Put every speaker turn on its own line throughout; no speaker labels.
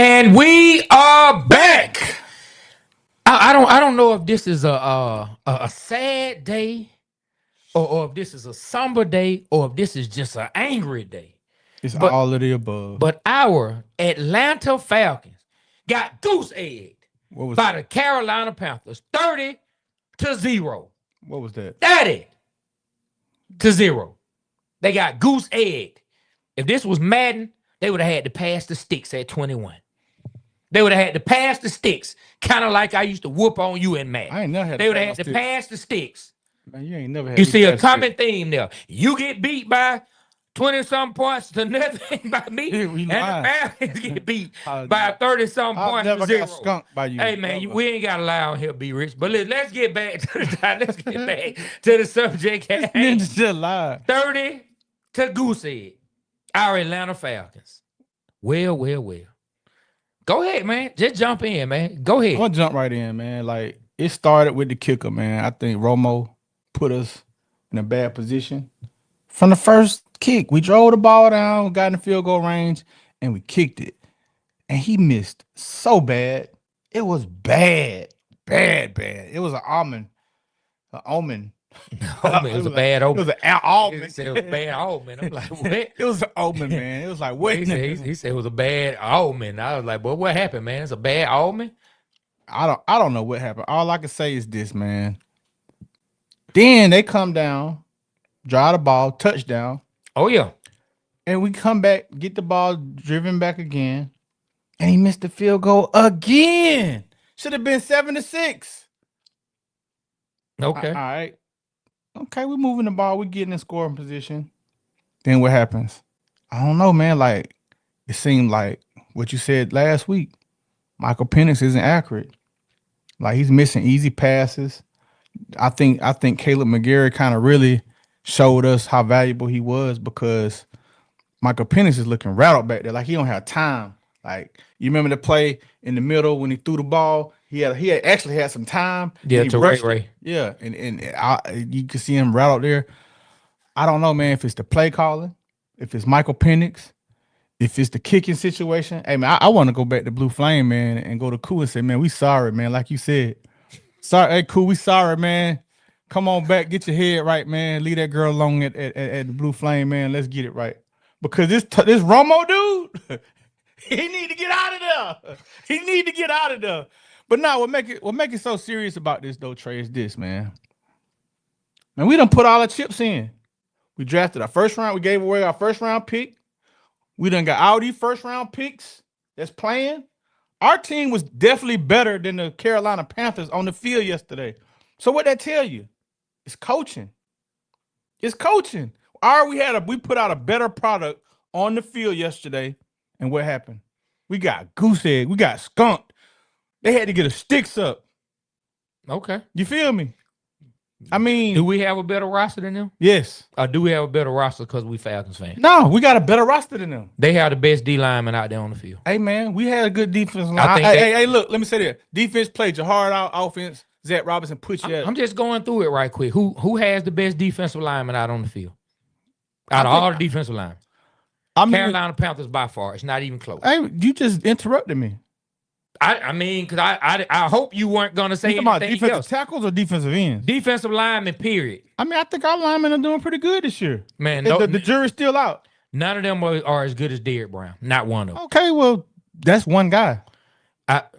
And we are back. I don't know if this is a sad day or if this is a somber day or if this is just an angry day.
It's
But
all of the above.
but our Atlanta Falcons got goose egged
What was
by the Carolina Panthers 30-0.
what was that?
30-0. They got goose egged. If this was Madden, they would have had to pass the sticks at 21. They would have had to pass the sticks, kind of like I used to whoop on you in Madden.
I ain't never had.
They would have had to pass the sticks.
Man, you ain't never had.
You see a common theme there. You get beat by 20-some points to nothing by me,
Yeah,
and
we
the
lying.
Falcons get beat
I-
by 30-some
I
points
never
to 0.
got skunked by you.
Hey man,
Never.
we ain't got to lie on here, be rich. But let's get back to the time. Let's get back to the subject.
Ninja just lied.
30 to goose egg. Our Atlanta Falcons. Well. Go ahead, man. Just jump in, man. Go ahead.
I'm gonna jump right in, man. Like it started with the kicker, man. I think Romo put us in a bad position from the first kick. We drove the ball down, got in the field goal range, and we kicked it. And he missed so bad. It was bad. It was an omen.
It was a bad
It
omen.
was an omen.
He said it was a bad omen. I'm like, what?
It was an omen, man. It was like, wait.
He said it was a bad omen. I was like, well, what happened, man? It's a bad omen?
I don't know what happened. All I can say is this, man. Then they come down, drive the ball, touchdown,
Oh, yeah.
and we come back, get the ball driven back again, and he missed the field goal again. Should have been 7-6.
Okay.
All right. Okay, we're moving the ball. We're getting in scoring position. Then what happens? I don't know, man. Like, it seemed like what you said last week. Michael Penix isn't accurate. Like, he's missing easy passes. I think Caleb McGarry kind of really showed us how valuable he was because Michael Penix is looking rattled back there. Like, he don't have time. Like, you remember the play in the middle when he threw the ball? He had actually had some time.
Yeah,
He
to
rushed
Ray.
it. Yeah, and you can see him rattled there. I don't know, man, if it's the play calling, if it's Michael Penix, if it's the kicking situation. Hey, man, I want to go back to Blue Flame, man, and go to Cool and say, man, we sorry, man, like you said. Sorry, hey, Cool, we sorry, man. Come on back, get your head right, man. Leave that girl alone at the Blue Flame, man. Let's get it right. Because this Romo dude, he need to get out of there. He need to get out of there. But now what make it so serious about this though, Trey, is this, man. Man, we done put all our chips in. We drafted our first round. We gave away our first round pick. We done got all these first round picks that's playing. Our team was definitely better than the Carolina Panthers on the field yesterday. So what that tell you? It's coaching. It's coaching. We put out a better product on the field yesterday, and what happened? We got goose egg. We got skunked. They had to get a sticks up.
Okay.
You feel me? I mean,
Do we have a better roster than them?
yes.
Or do we have a better roster because we Falcons fans?
No, we got a better roster than them.
They have the best D lineman out there on the field.
Hey, man, we had a good defense line.
I think
Hey, look, let me say that. Defense played your heart out. Offense, Zach Robinson put you at.
I'm just going through it right quick. Who has the best defensive lineman out on the field? Out of all the defensive linemen. Carolina Panthers by far. It's not even close.
Hey, you just interrupted me.
I mean, because I hope you weren't going to say
You talking about
anything
defensive
else.
tackles or defensive ends?
Defensive lineman, period.
I mean, I think our linemen are doing pretty good this year.
Man,
The jury's still out.
none of them are as good as Derrick Brown. Not one of them.
Okay, well, that's one guy.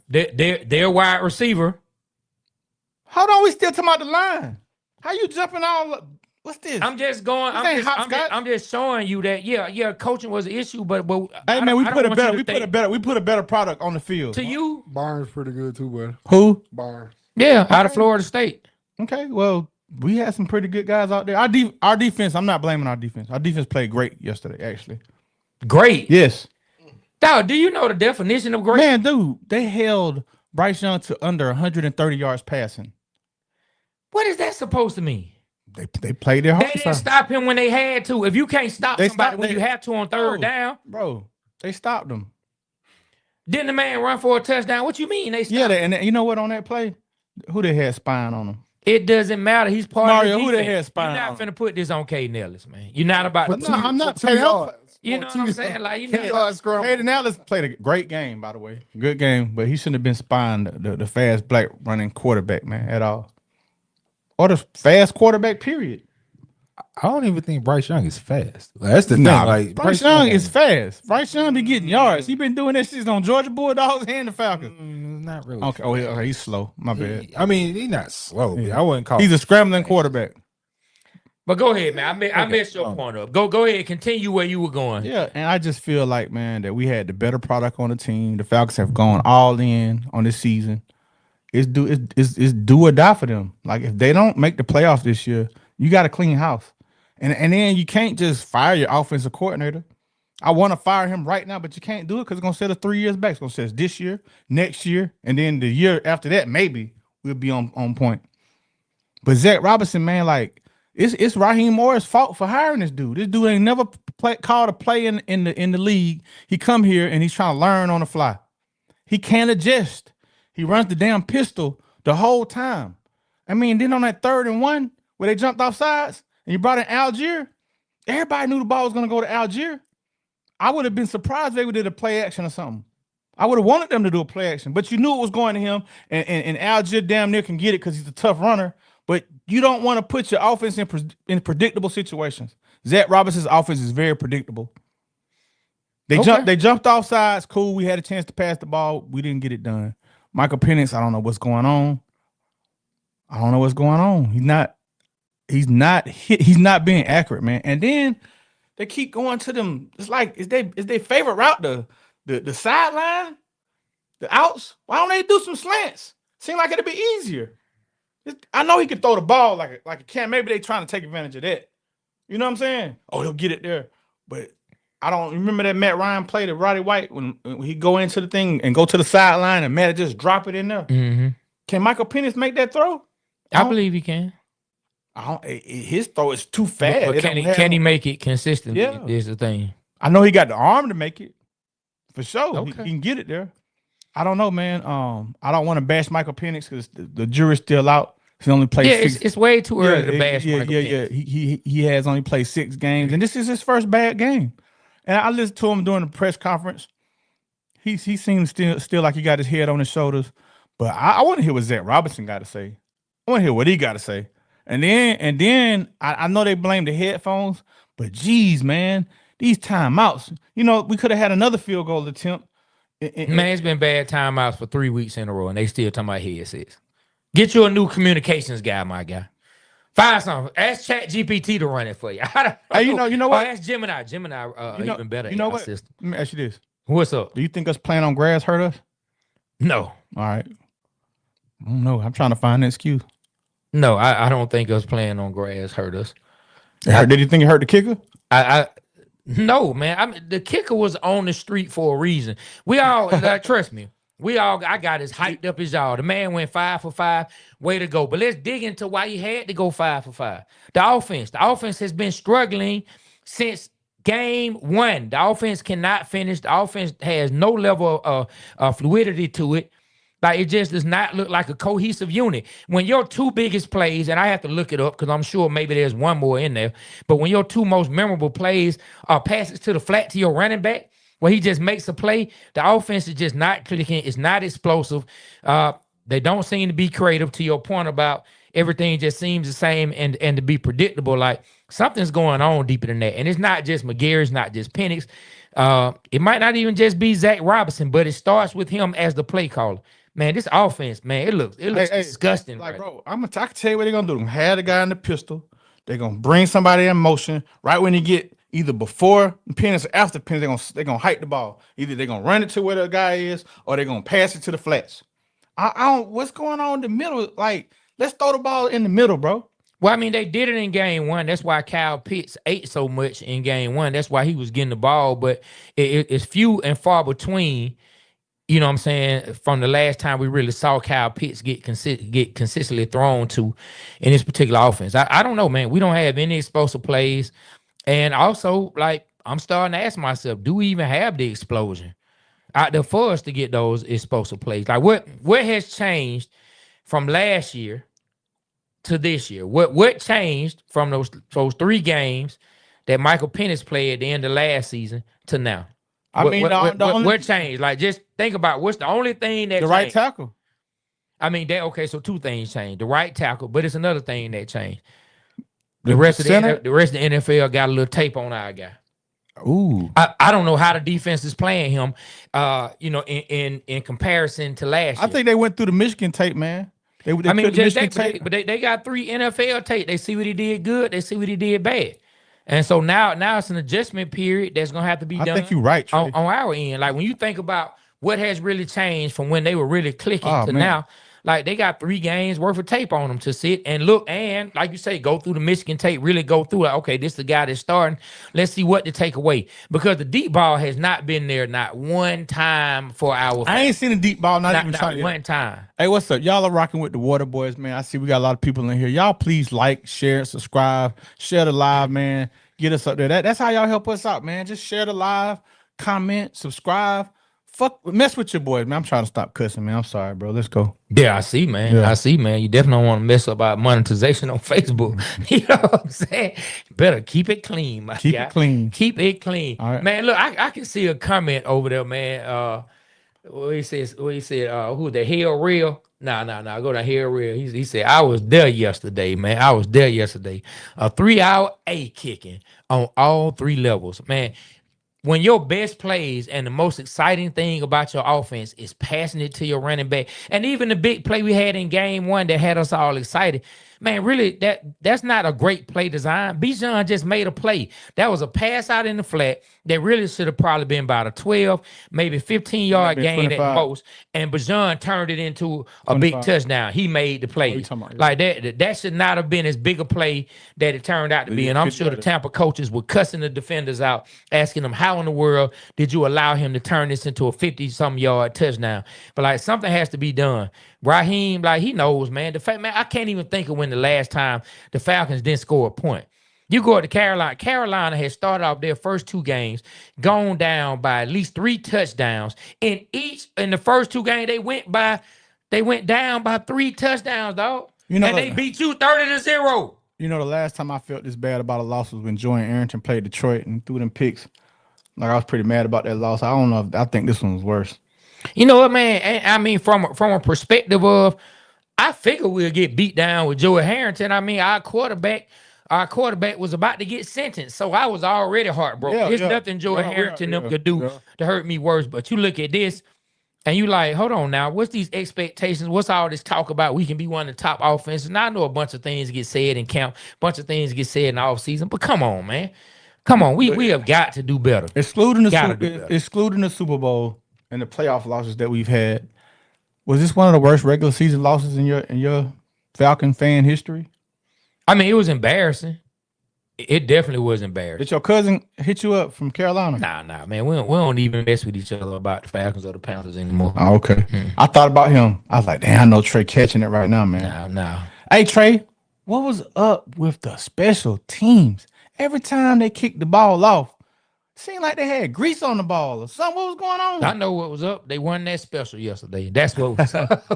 They're wide receiver.
Hold on, we still talking about the line. How you jumping all? What's this?
I'm just going. I'm just showing you that yeah, coaching was an issue, but
hey man, we put a better product on the field.
To you,
Barnes pretty good too, buddy.
Who?
Barnes.
yeah, out of Florida State.
Okay, well, we had some pretty good guys out there. Our defense, I'm not blaming our defense. Our defense played great yesterday, actually.
Great.
Yes.
Dog, do you know the definition of great?
Man, dude, they held Bryce Young to under 130 yards passing.
What is that supposed to mean?
They played their
They
hearts
didn't
out.
stop him when they had to. If you can't stop
They
somebody
stopped-
when you have to on third down,
Bro, they stopped them.
didn't the man run for a touchdown? What you mean they stopped?
Yeah, and you know what on that play? Who they had spying on them?
It doesn't matter. He's part
Mario,
of the
who
defense.
the hell spying
You're
on
not
him?
finna put this on Caden Ellis, man. You're not about to.
No, I'm not.
For 2
Caden
yards.
You know what I'm saying? Like, you know,
2 yard scramble.
Caden Ellis played a great game, by the way. Good game, but he shouldn't have been spying the fast black running quarterback, man, at all. Or the fast quarterback, period.
I don't even think Bryce Young is fast. That's the
Nah,
thing. Like
Bryce Young is fast. Bryce Young be getting yards. He been doing that shit on Georgia Bulldogs and the Falcons.
not really.
Okay, okay, he's slow. My bad.
I mean, he's not slow. But I wouldn't call.
He's a scrambling quarterback.
but go ahead, man. I messed your point up. Go ahead. Continue where you were going.
Yeah, and I just feel like, man, that we had the better product on the team. The Falcons have gone all in on this season. It's do or die for them. Like, if they don't make the playoffs this year, you got to clean house. And then you can't just fire your offensive coordinator. I want to fire him right now, but you can't do it because it's going to set us 3 years back. It's going to set us this year, next year, and then the year after that, maybe we'll be on point. But Zach Robinson, man, like, it's Raheem Morris' fault for hiring this dude. This dude ain't never called a play in the league. He come here and he's trying to learn on the fly. He can't adjust. He runs the damn pistol the whole time. I mean, then on that 3rd and 1 where they jumped off sides and you brought in Algier, everybody knew the ball was going to go to Algier. I would have been surprised if they would did a play action or something. I would have wanted them to do a play action, but you knew it was going to him, and Algier damn near can get it because he's a tough runner, but you don't want to put your offense in predictable situations. Zach Robinson's offense is very predictable. They jumped off sides. Cool, we had a chance to pass the ball. We didn't get it done. Michael Penix, I don't know what's going on. He's not being accurate, man. And then they keep going to them. It's like is they favorite route the sideline, the outs. Why don't they do some slants? Seem like it'd be easier. I know he could throw the ball like a can. Maybe they trying to take advantage of that. You know what I'm saying? Oh, he'll get it there. But I don't remember that Matt Ryan played at Roddy White when he go into the thing and go to the sideline and Matt just drop it in there.
Mm-hmm.
Can Michael Penix make that throw?
I believe he can.
His throw is too fast.
But can he make it consistently?
Yeah.
Is the thing.
I know he got the arm to make it. For sure.
Okay.
He can get it there. I don't know, man. I don't want to bash Michael Penix because the jury's still out. He only played
it's way too early to bash Michael Penix.
He has only played 6 games, and this is his first bad game. And I listened to him during the press conference. He seems still like he got his head on his shoulders. But I want to hear what Zach Robinson got to say. I want to hear what he got to say. And then I know they blame the headphones, but geez, man, these timeouts. You know, we could have had another field goal attempt.
Man, it's been bad timeouts for 3 weeks in a row, and they still talking about headsets. Get you a new communications guy, my guy. Find something. Ask ChatGPT to run it for you.
Hey, you know what?
Ask Gemini. Gemini even better.
You know what?
System.
Let me ask you this.
What's up?
Do you think us playing on grass hurt us?
No.
All right. I don't know. I'm trying to find an excuse.
No, I don't think us playing on grass hurt us.
Did you think it hurt the kicker?
No, man. I mean, the kicker was on the street for a reason. We all trust me. I got as hyped up as y'all. The man went 5 for 5. Way to go. But let's dig into why he had to go 5 for 5. The offense has been struggling since game 1. The offense cannot finish. The offense has no level of fluidity to it. Like, it just does not look like a cohesive unit. When your 2 biggest plays, and I have to look it up because I'm sure maybe there's one more in there, but when your 2 most memorable plays are passes to the flat to your running back, where he just makes a play, the offense is just not clicking. It's not explosive. They don't seem to be creative, to your point about everything just seems the same and to be predictable. Like, something's going on deeper than that. And it's not just McGarry, it's not just Penix. It might not even just be Zach Robinson, but it starts with him as the play caller. Man, this offense, man, it looks disgusting.
Like, bro, I can tell you what they're gonna do. They're gonna have the guy in the pistol. They're gonna bring somebody in motion right when you get either before Penix or after Penix. They're gonna hike the ball. Either they're gonna run it to where the guy is, or they're gonna pass it to the flats. I don't. What's going on in the middle? Like, let's throw the ball in the middle, bro.
Well, I mean, they did it in game 1. That's why Kyle Pitts ate so much in game 1. That's why he was getting the ball. But it's few and far between. You know what I'm saying? From the last time we really saw Kyle Pitts get consistently thrown to in this particular offense. I don't know, man. We don't have any explosive plays. And also, like, I'm starting to ask myself, do we even have the explosion out there for us to get those explosive plays? Like, what has changed from last year to this year? What changed from those 3 games that Michael Penix played at the end of last season to now?
I mean,
What changed? Like, just think about what's the only thing that
the right
changed.
tackle.
I mean, okay, so 2 things changed. The right tackle, but it's another thing that changed. The rest of the NFL got a little tape on our guy.
Ooh,
I don't know how the defense is playing him. In comparison to last year.
I think they went through the Michigan tape, man. They
but they got 3 NFL tape. They see what he did good. They see what he did bad. And so now it's an adjustment period that's gonna have to be done.
I think you're right, Trey.
on our end. Like, when you think about what has really changed from when they were really clicking to now. Like, they got 3 games worth of tape on them to sit and look, and like you say, go through the Michigan tape, really go through it. Okay, this is the guy that's starting. Let's see what to take away. Because the deep ball has not been there not one time for our
I ain't seen a deep ball, not even
one time.
Hey, what's up? Y'all are rocking with the Waterboyz, man. I see we got a lot of people in here. Y'all please like, share, subscribe, share the live, man. Get us up there. That's how y'all help us out, man. Just share the live, comment, subscribe. Mess with your boys, man. I'm trying to stop cussing, man. I'm sorry, bro. Let's go.
Yeah, I see, man.
Yeah.
I see, man. You definitely don't want to mess up our monetization on Facebook. You know what I'm saying? Better keep it clean, my
Keep
guy.
it clean.
Keep it clean.
All right.
Man, look, I can see a comment over there, man. What he said, who the hell real? Nah, go to hell real. He said, I was there yesterday, man. I was there yesterday. A 3-hour A kicking on all 3 levels, man. When your best plays and the most exciting thing about your offense is passing it to your running back, and even the big play we had in game 1 that had us all excited, man, really, that's not a great play design. Bijan just made a play. That was a pass out in the flat that really should have probably been about a 12, maybe 15-yard gain at most, and Bijan turned it into a 25. Big touchdown. He made the play. Like, that should not have been as big a play that it turned out to be. And I'm sure the Tampa coaches were cussing the defenders out, asking them, how in the world did you allow him to turn this into a 50-some yard touchdown? But, like, something has to be done. Raheem, like, he knows, man. The fact, man, I can't even think of when the last time the Falcons didn't score a point. You go to Carolina. Carolina has started off their first 2 games, gone down by at least 3 touchdowns. In the first 2 games, they went down by 3 touchdowns, dog. And they beat you 30-0.
You know, the last time I felt this bad about a loss was when Jordan Arrington played Detroit and threw them picks. Like, I was pretty mad about that loss. I don't know. I think this one was worse.
You know what, man? I mean, from a perspective of, I figure we'll get beat down with Joey Harrington. I mean, our quarterback was about to get sentenced, so I was already heartbroken. There's nothing Joey Harrington could do to hurt me worse. But you look at this, and you like, hold on now, what's these expectations? What's all this talk about? We can be one of the top offenses. Now, I know a bunch of things get said in camp, a bunch of things get said in the offseason, but come on, man. Come on, we have got to do better.
Excluding the Super Bowl and the playoff losses that we've had, was this one of the worst regular season losses in your Falcon fan history?
I mean, it was embarrassing. It definitely was embarrassing.
Did your cousin hit you up from Carolina?
Nah, man. We don't even mess with each other about the Falcons or the Panthers anymore.
Oh, okay. I thought about him. I was like, damn, I know Trey catching it right now, man.
No.
Hey, Trey, what was up with the special teams? Every time they kicked the ball off, seemed like they had grease on the ball or something. What was going on?
I know what was up. They won that special yesterday. That's what was up.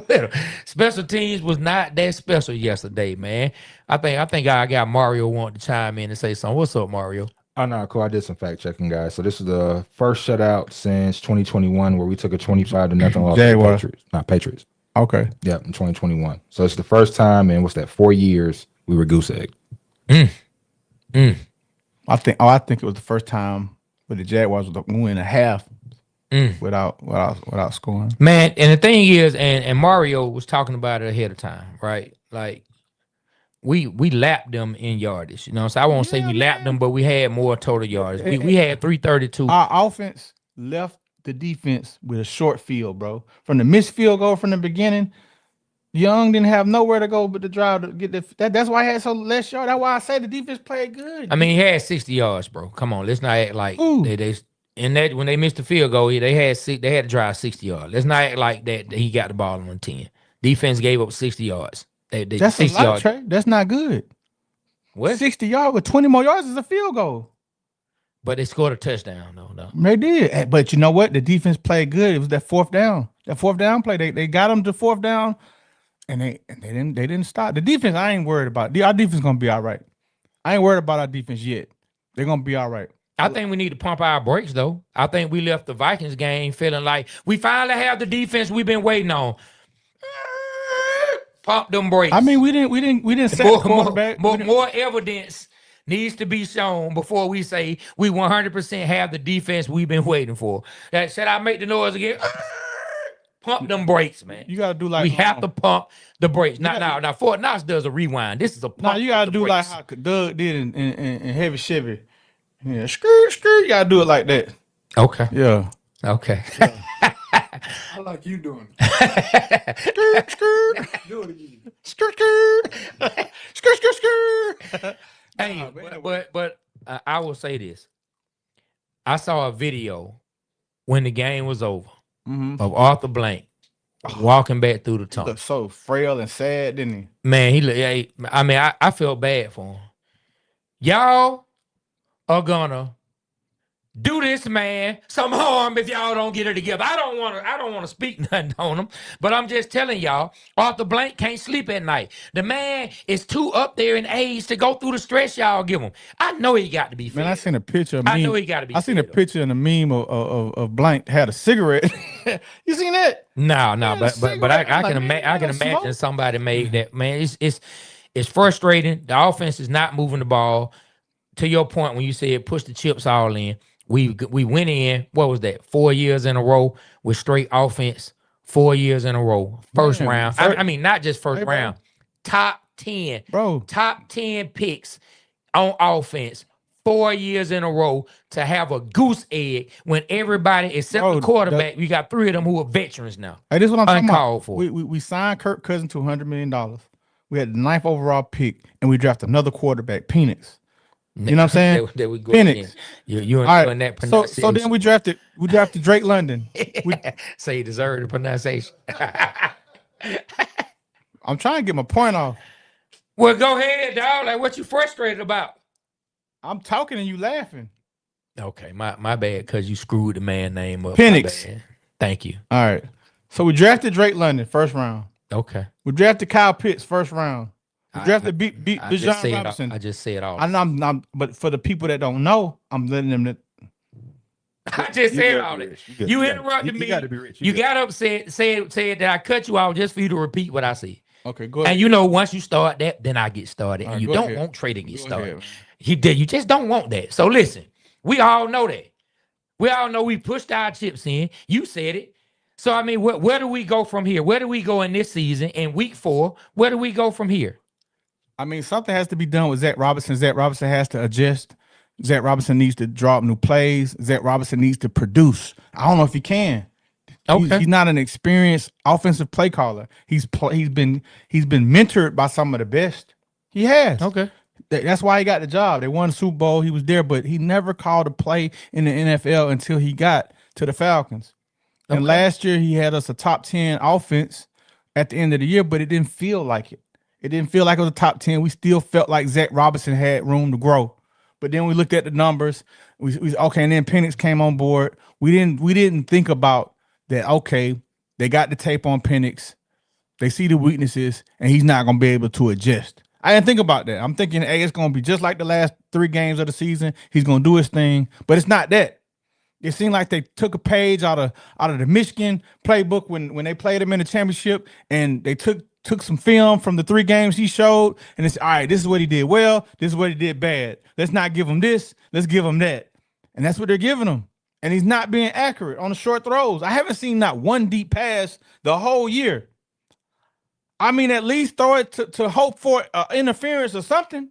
Special teams was not that special yesterday, man. I think I got Mario wanting to chime in and say something. What's up, Mario?
Oh, no, cool. I did some fact checking, guys. So this is the first shutout since 2021 where we took a 25-0 loss to the Patriots. Not Patriots.
Okay.
Yeah, in 2021. So it's the first time in, 4 years we were goose egg.
I think it was the first time with the Jaguars with 1.5 without scoring.
Man, and the thing is, and Mario was talking about it ahead of time, right? Like, we lapped them in yardage, you know. So I won't say we lapped them, but we had more total yards. We had 332.
Our offense left the defense with a short field, bro. From the missed field goal from the beginning, Young didn't have nowhere to go but to drive to get that's why he had so less yards. That's why I say the defense played good.
I mean, he had 60 yards, bro. Come on, let's not act like they in that when they missed the field goal, they had to drive 60 yards. Let's not act like that he got the ball on 10. Defense gave up 60 yards.
That's 60 a lot, yards. Trey. That's not good.
What?
60 yards with 20 more yards is a field goal.
But they scored a touchdown, no.
They did. But you know what? The defense played good. It was that fourth down. That fourth down play. They got them to fourth down. And they didn't stop. The defense, I ain't worried about. Our defense gonna be all right. I ain't worried about our defense yet. They're gonna be all right.
I think we need to pump our brakes, though. I think we left the Vikings game feeling like we finally have the defense we've been waiting on. Pump them brakes.
I mean, we didn't set the quarterback.
More evidence needs to be shown before we say we 100% have the defense we've been waiting for. That said, I make the noise again. Pump them brakes, man.
You gotta do like
we have to pump the brakes. Now Fort Knox does a rewind. This is a pump.
Now you gotta do like how Doug did in Heavy Chevy. Yeah, skirt. You gotta do it like that.
Okay.
Yeah.
Okay.
Yeah. I like you doing it. Skirt. Do it again. Skirt.
Hey, but I will say this. I saw a video when the game was over of Arthur Blank walking back through the tunnel.
He looked so frail and sad, didn't he?
Man, I felt bad for him. Y'all are gonna do this man some harm if y'all don't get it together. I don't want to speak nothing on him, but I'm just telling y'all, Arthur Blank can't sleep at night. The man is too up there in age to go through the stress y'all give him. I know he got to be fed.
Man, I seen a picture of
I know he got to be
I seen a picture and a meme of Blank had a cigarette. You seen that?
No, but I can imagine somebody made that. Man, it's frustrating. The offense is not moving the ball. To your point when you said push the chips all in. We went in, what was that, 4 years in a row with straight offense, 4 years in a row. First round. I mean, not just first round. Top 10.
Bro.
Top 10 picks on offense, 4 years in a row to have a goose egg when everybody, except the quarterback, we got 3 of them who are veterans now.
Hey, this is what I'm talking about.
For.
We signed Kirk Cousins to $100 million. We had the 9th overall pick, and we drafted another quarterback, Penix. You know what I'm saying?
There we go.
Penix.
You're
right.
doing that pronunciation.
So then we drafted Drake London.
Say you deserve the pronunciation.
I'm trying to get my point off.
Well, go ahead, dog. Like, what you frustrated about?
I'm talking and you laughing.
Okay, my bad, because you screwed the man name up.
Penix.
Thank you.
All right. So we drafted Drake London, first round.
Okay.
We drafted Kyle Pitts, first round. We drafted Bijan Robinson.
I just say it all.
But for the people that don't know, I'm letting them.
I just said all that. You interrupted me. You got to be rich. You got upset, said that I cut you off just for you to repeat what I said.
Okay, go ahead.
And you know, once you start that, then I get started. And you don't want Trey to get started. You just don't want that. So listen, we all know that. We all know we pushed our chips in. You said it. So, I mean, where do we go from here? Where do we go in this season, in week 4? Where do we go from here?
I mean, something has to be done with Zach Robinson. Zach Robinson has to adjust. Zach Robinson needs to draw up new plays. Zach Robinson needs to produce. I don't know if he can. Okay. He's not an experienced offensive play caller. He's been mentored by some of the best. He has.
Okay.
That's why he got the job. They won the Super Bowl. He was there, but he never called a play in the NFL until he got to the Falcons. Okay. And last year he had us a top 10 offense at the end of the year, but it didn't feel like it. It didn't feel like it was a top 10. We still felt like Zach Robinson had room to grow. But then we looked at the numbers. Okay, and then Penix came on board. We didn't think about that. Okay, they got the tape on Penix. They see the weaknesses, and he's not going to be able to adjust. I didn't think about that. I'm thinking, hey, it's going to be just like the last 3 games of the season. He's going to do his thing, but it's not that. It seemed like they took a page out of the Michigan playbook when they played him in the championship, and they took some film from the 3 games he showed, and it's all right, this is what he did well, this is what he did bad. Let's not give him this, let's give him that. And that's what they're giving him. And he's not being accurate on the short throws. I haven't seen not one deep pass the whole year. I mean, at least throw it to hope for interference or something.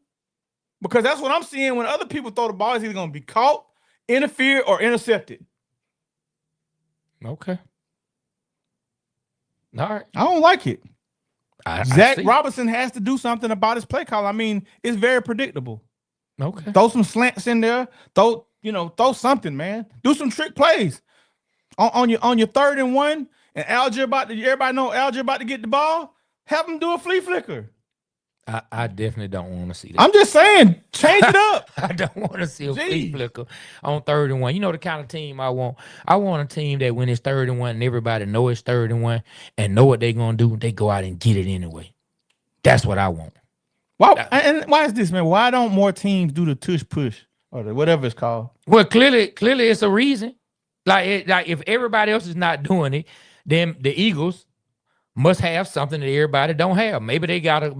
Because that's what I'm seeing when other people throw the ball. It's either going to be caught, interfered, or intercepted.
Okay. All right.
I don't like it. Zach
see.
Robinson has to do something about his play call. I mean, it's very predictable.
Okay.
Throw some slants in there. Throw something, man. Do some trick plays. On your 3rd and 1, and everybody know Alger about to get the ball. Have him do a flea flicker.
I definitely don't want to see that.
I'm just saying, change it up.
I don't want to see a flea
Jeez.
flicker on 3rd and 1. You know the kind of team I want. I want a team that when it's 3rd and 1 and everybody know it's 3rd and 1 and know what they're gonna do, they go out and get it anyway. That's what I want.
Why is this, man? Why don't more teams do the tush push or whatever it's called?
Well, clearly it's a reason. Like if everybody else is not doing it, then the Eagles must have something that everybody don't have. Maybe they got a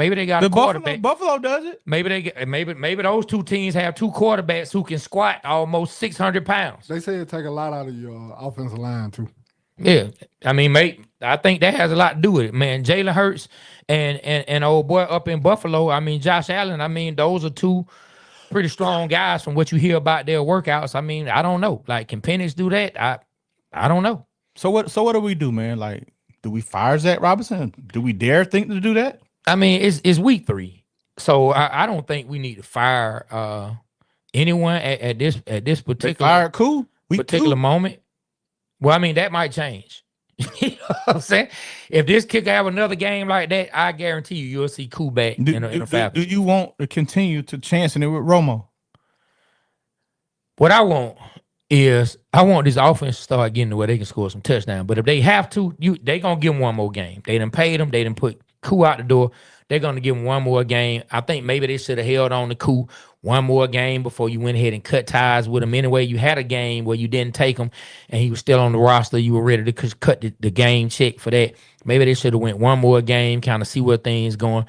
quarterback.
Buffalo does it.
Maybe those two teams have two quarterbacks who can squat almost 600 pounds.
They say it take a lot out of your offensive line too.
Yeah, I mean, mate, I think that has a lot to do with it, man. Jalen Hurts and old boy up in Buffalo. I mean, Josh Allen. I mean, those are two pretty strong guys from what you hear about their workouts. I mean, I don't know. Like, can Penix do that? I don't know.
So what do we do, man? Like, do we fire Zach Robinson? Do we dare think to do that?
I mean, it's week 3, so I don't think we need to fire anyone at this particular moment. Well, I mean, that might change. You know what I'm saying? If this kicker have another game like that, I guarantee you'll see Koo back in the Falcons.
Do you want to continue to chancing it with Romo?
What I want is I want this offense to start getting to where they can score some touchdowns. But if they have to, they gonna give him one more game. They done paid him. They done put Koo out the door. They're gonna give him one more game. I think maybe they should have held on to Koo one more game before you went ahead and cut ties with him. Anyway, you had a game where you didn't take him and he was still on the roster. You were ready to cut the game check for that. Maybe they should have went one more game, kind of see where things going.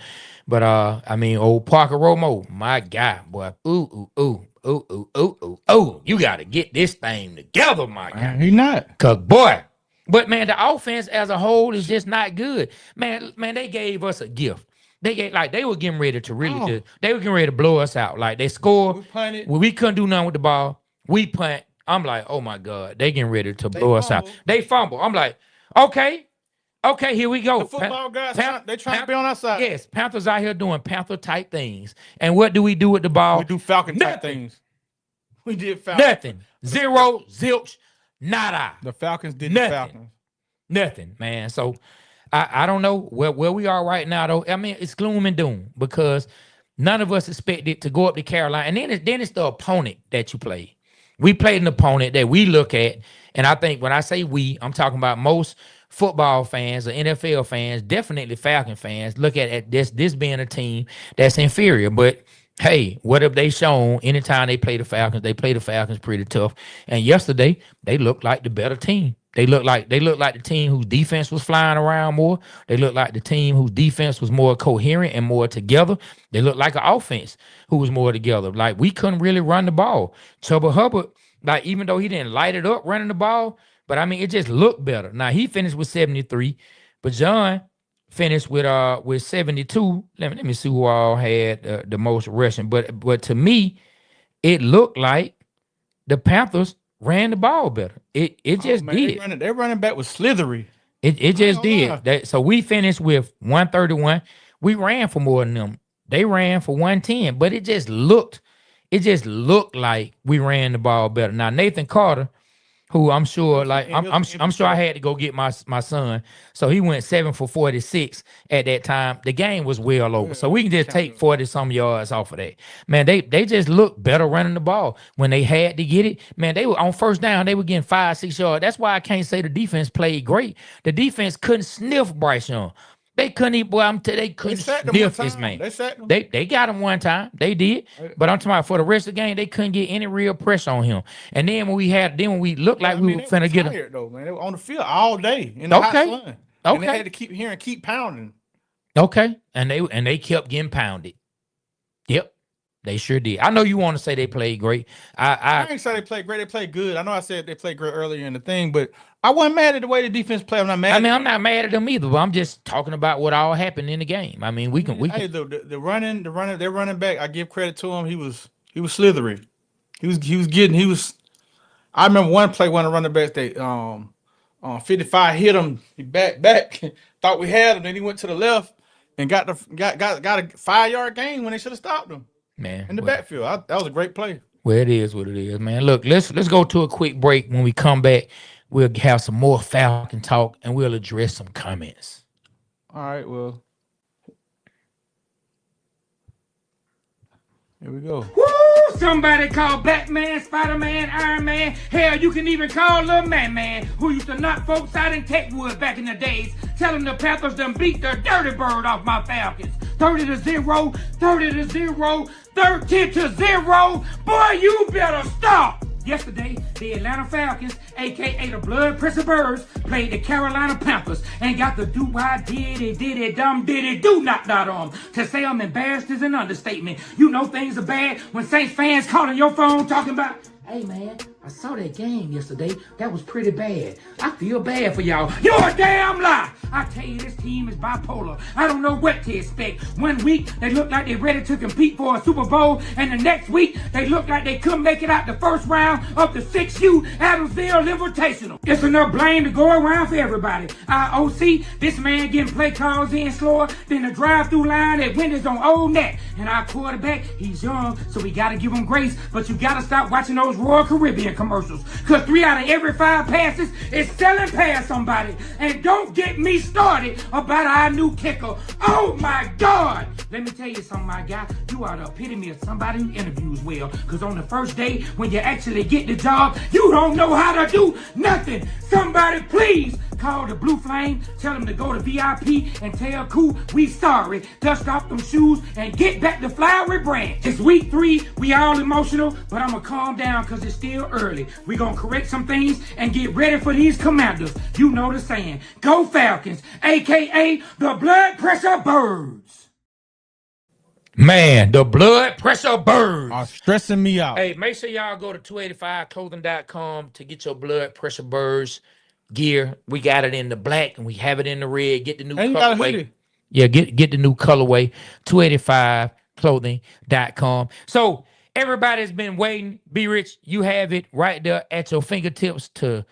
But I mean, old Parker Romo, my guy, boy. Ooh, you got to get this thing together, my guy.
He not.
Cause boy, but man, the offense as a whole is just not good. Man, they gave us a gift. They were getting ready to really they were getting ready to blow us out. Like they scored. We couldn't do nothing with the ball. We punt. I'm like, oh my God, they getting ready to blow us out. They fumble. I'm like, okay, here we go.
The football guys, they trying to be on our side.
Yes, Panthers out here doing Panther type things. And what do we do with the ball?
We do Falcon type things. We did Falcon.
Nothing. Zero, zilch, nada.
The Falcons did
Nothing.
the Falcons.
Nothing, man. So I don't know where we are right now, though. I mean, it's gloom and doom because none of us expected to go up to Carolina. And then it's the opponent that you play. We played an opponent that we look at, and I think when I say we, I'm talking about most football fans or NFL fans, definitely Falcon fans, look at this being a team that's inferior. But hey, what have they shown anytime they play the Falcons? They play the Falcons pretty tough. And yesterday, they looked like the better team. They looked like the team whose defense was flying around more. They looked like the team whose defense was more coherent and more together. They looked like an offense who was more together. Like, we couldn't really run the ball. Chuba Hubbard, like, even though he didn't light it up running the ball, but I mean, it just looked better. Now, he finished with 73, but John finished with 72. Let me see who all had the most rushing. But to me, it looked like the Panthers ran the ball better. It just did.
They're running back with slithery.
It just did. So we finished with 131. We ran for more than them. They ran for 110, but it just looked like we ran the ball better. Now Nathan Carter, who I'm sure, like I'm sure I had to go get my son. So he went 7 for 46 at that time. The game was well over. So we can just take 40-some yards off of that. Man, they just looked better running the ball. When they had to get it, man, they were on first down, they were getting 5-6 yards. That's why I can't say the defense played great. The defense couldn't sniff Bryce Young. They couldn't even, they couldn't sniff this man. They got him one time. They did. But I'm talking about for the rest of the game, they couldn't get any real pressure on him. And then when we looked like we were finna get him.
Though, man. They were on the field all day in the hot sun. And they had to keep pounding.
Okay. And they kept getting pounded. Yep. They sure did. I know you want to say they played great.
I ain't say they played great. They played good. I know I said they played great earlier in the thing, but I wasn't mad at the way the defense played. I'm not mad.
I'm not mad at them either, but I'm just talking about what all happened in the game. I mean, we can.
Hey, the running, their running back. I give credit to him. He was slithery. I remember one play, one of the running backs, they 55 hit him. He back, thought we had him. Then he went to the left and got a 5-yard gain when they should have stopped him.
Man,
in the backfield. That was a great play.
Well, it is what it is, man. Look, let's go to a quick break. When we come back, we'll have some more Falcon talk and we'll address some comments.
All right, well. Here we go.
Woo! Somebody call Batman, Spider-Man, Iron Man. Hell, you can even call Lil Man, who used to knock folks out in Techwood back in the days. Tell them the Panthers done beat the dirty bird off my Falcons. 30-0, 30-0, 13-0. Boy, you better stop. Yesterday, the Atlanta Falcons, a.k.a. the Blood Pressure Birds, played the Carolina Panthers and got the do-why-did-it-dumb-did-it-do knocked out on them. To say I'm embarrassed is an understatement. You know things are bad when Saints fans calling your phone talking about, hey man, I saw that game yesterday. That was pretty bad. I feel bad for y'all. You're a damn lie. I tell you, this team is bipolar. I don't know what to expect. One week, they look like they're ready to compete for a Super Bowl, and the next week, they look like they couldn't make it out the first round of the 6U Adamsville Invitational. It's enough blame to go around for everybody. Our OC, this man getting play calls in slower than the drive-through line at Wendy's on Old Neck. And our quarterback, he's young, so we got to give him grace, but you got to stop watching those Royal Caribbean commercials, because 3 out of every 5 passes is selling past somebody. And don't get me started about our new kicker. Oh my God! Let me tell you something, my guy. You are the epitome of somebody who interviews well, because on the first day when you actually get the job, you don't know how to do nothing. Somebody please call the Blue Flame, tell them to go to VIP and tell Cool we sorry, dust off them shoes and get back to Flowery Branch. It's week 3, we all emotional, but I'm gonna calm down because it's still early. We gonna correct some things and get ready for these Commanders. You know the saying, go Falcons, aka the Blood Pressure Birds. Man, the Blood Pressure Birds
are stressing me out.
Hey, make sure y'all go to 285clothing.com to get your Blood Pressure Birds gear. We got it in the black and we have it in the red. Get the new colorway. Yeah, get the new colorway. 285clothing.com. So everybody's been waiting. Be Rich, you have it right there at your fingertips to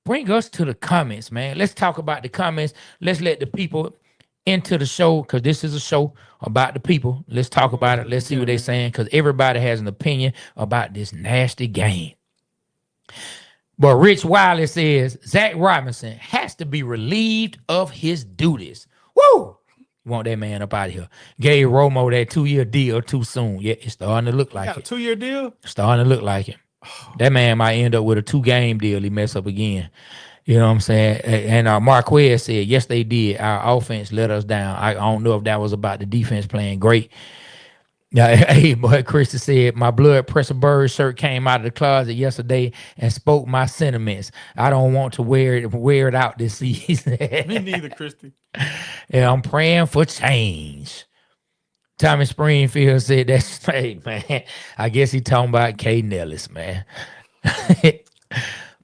bring us to the comments, man. Let's talk about the comments. Let's let the people into the show, because this is a show about the people. Let's talk about it. Let's see what they're saying, because everybody has an opinion about this nasty game. But Rich Wiley says Zach Robinson has to be relieved of his duties. Woo! Want that man up out of here. Gave Romo that 2-year deal too soon. Yeah, it's starting to look like it.
A 2-year deal?
Starting to look like it. That man might end up with a 2-game deal. He mess up again. You know what I'm saying? And Marquez said, yes, they did. Our offense let us down. I don't know if that was about the defense playing great. Hey, boy, Christy said, my Blood Pressure Bird shirt came out of the closet yesterday and spoke my sentiments. I don't want to wear it out this season.
Me neither, Christy.
Yeah, I'm praying for change. Tommy Springfield said, that's right, man. I guess he talking about K. Nellis, man.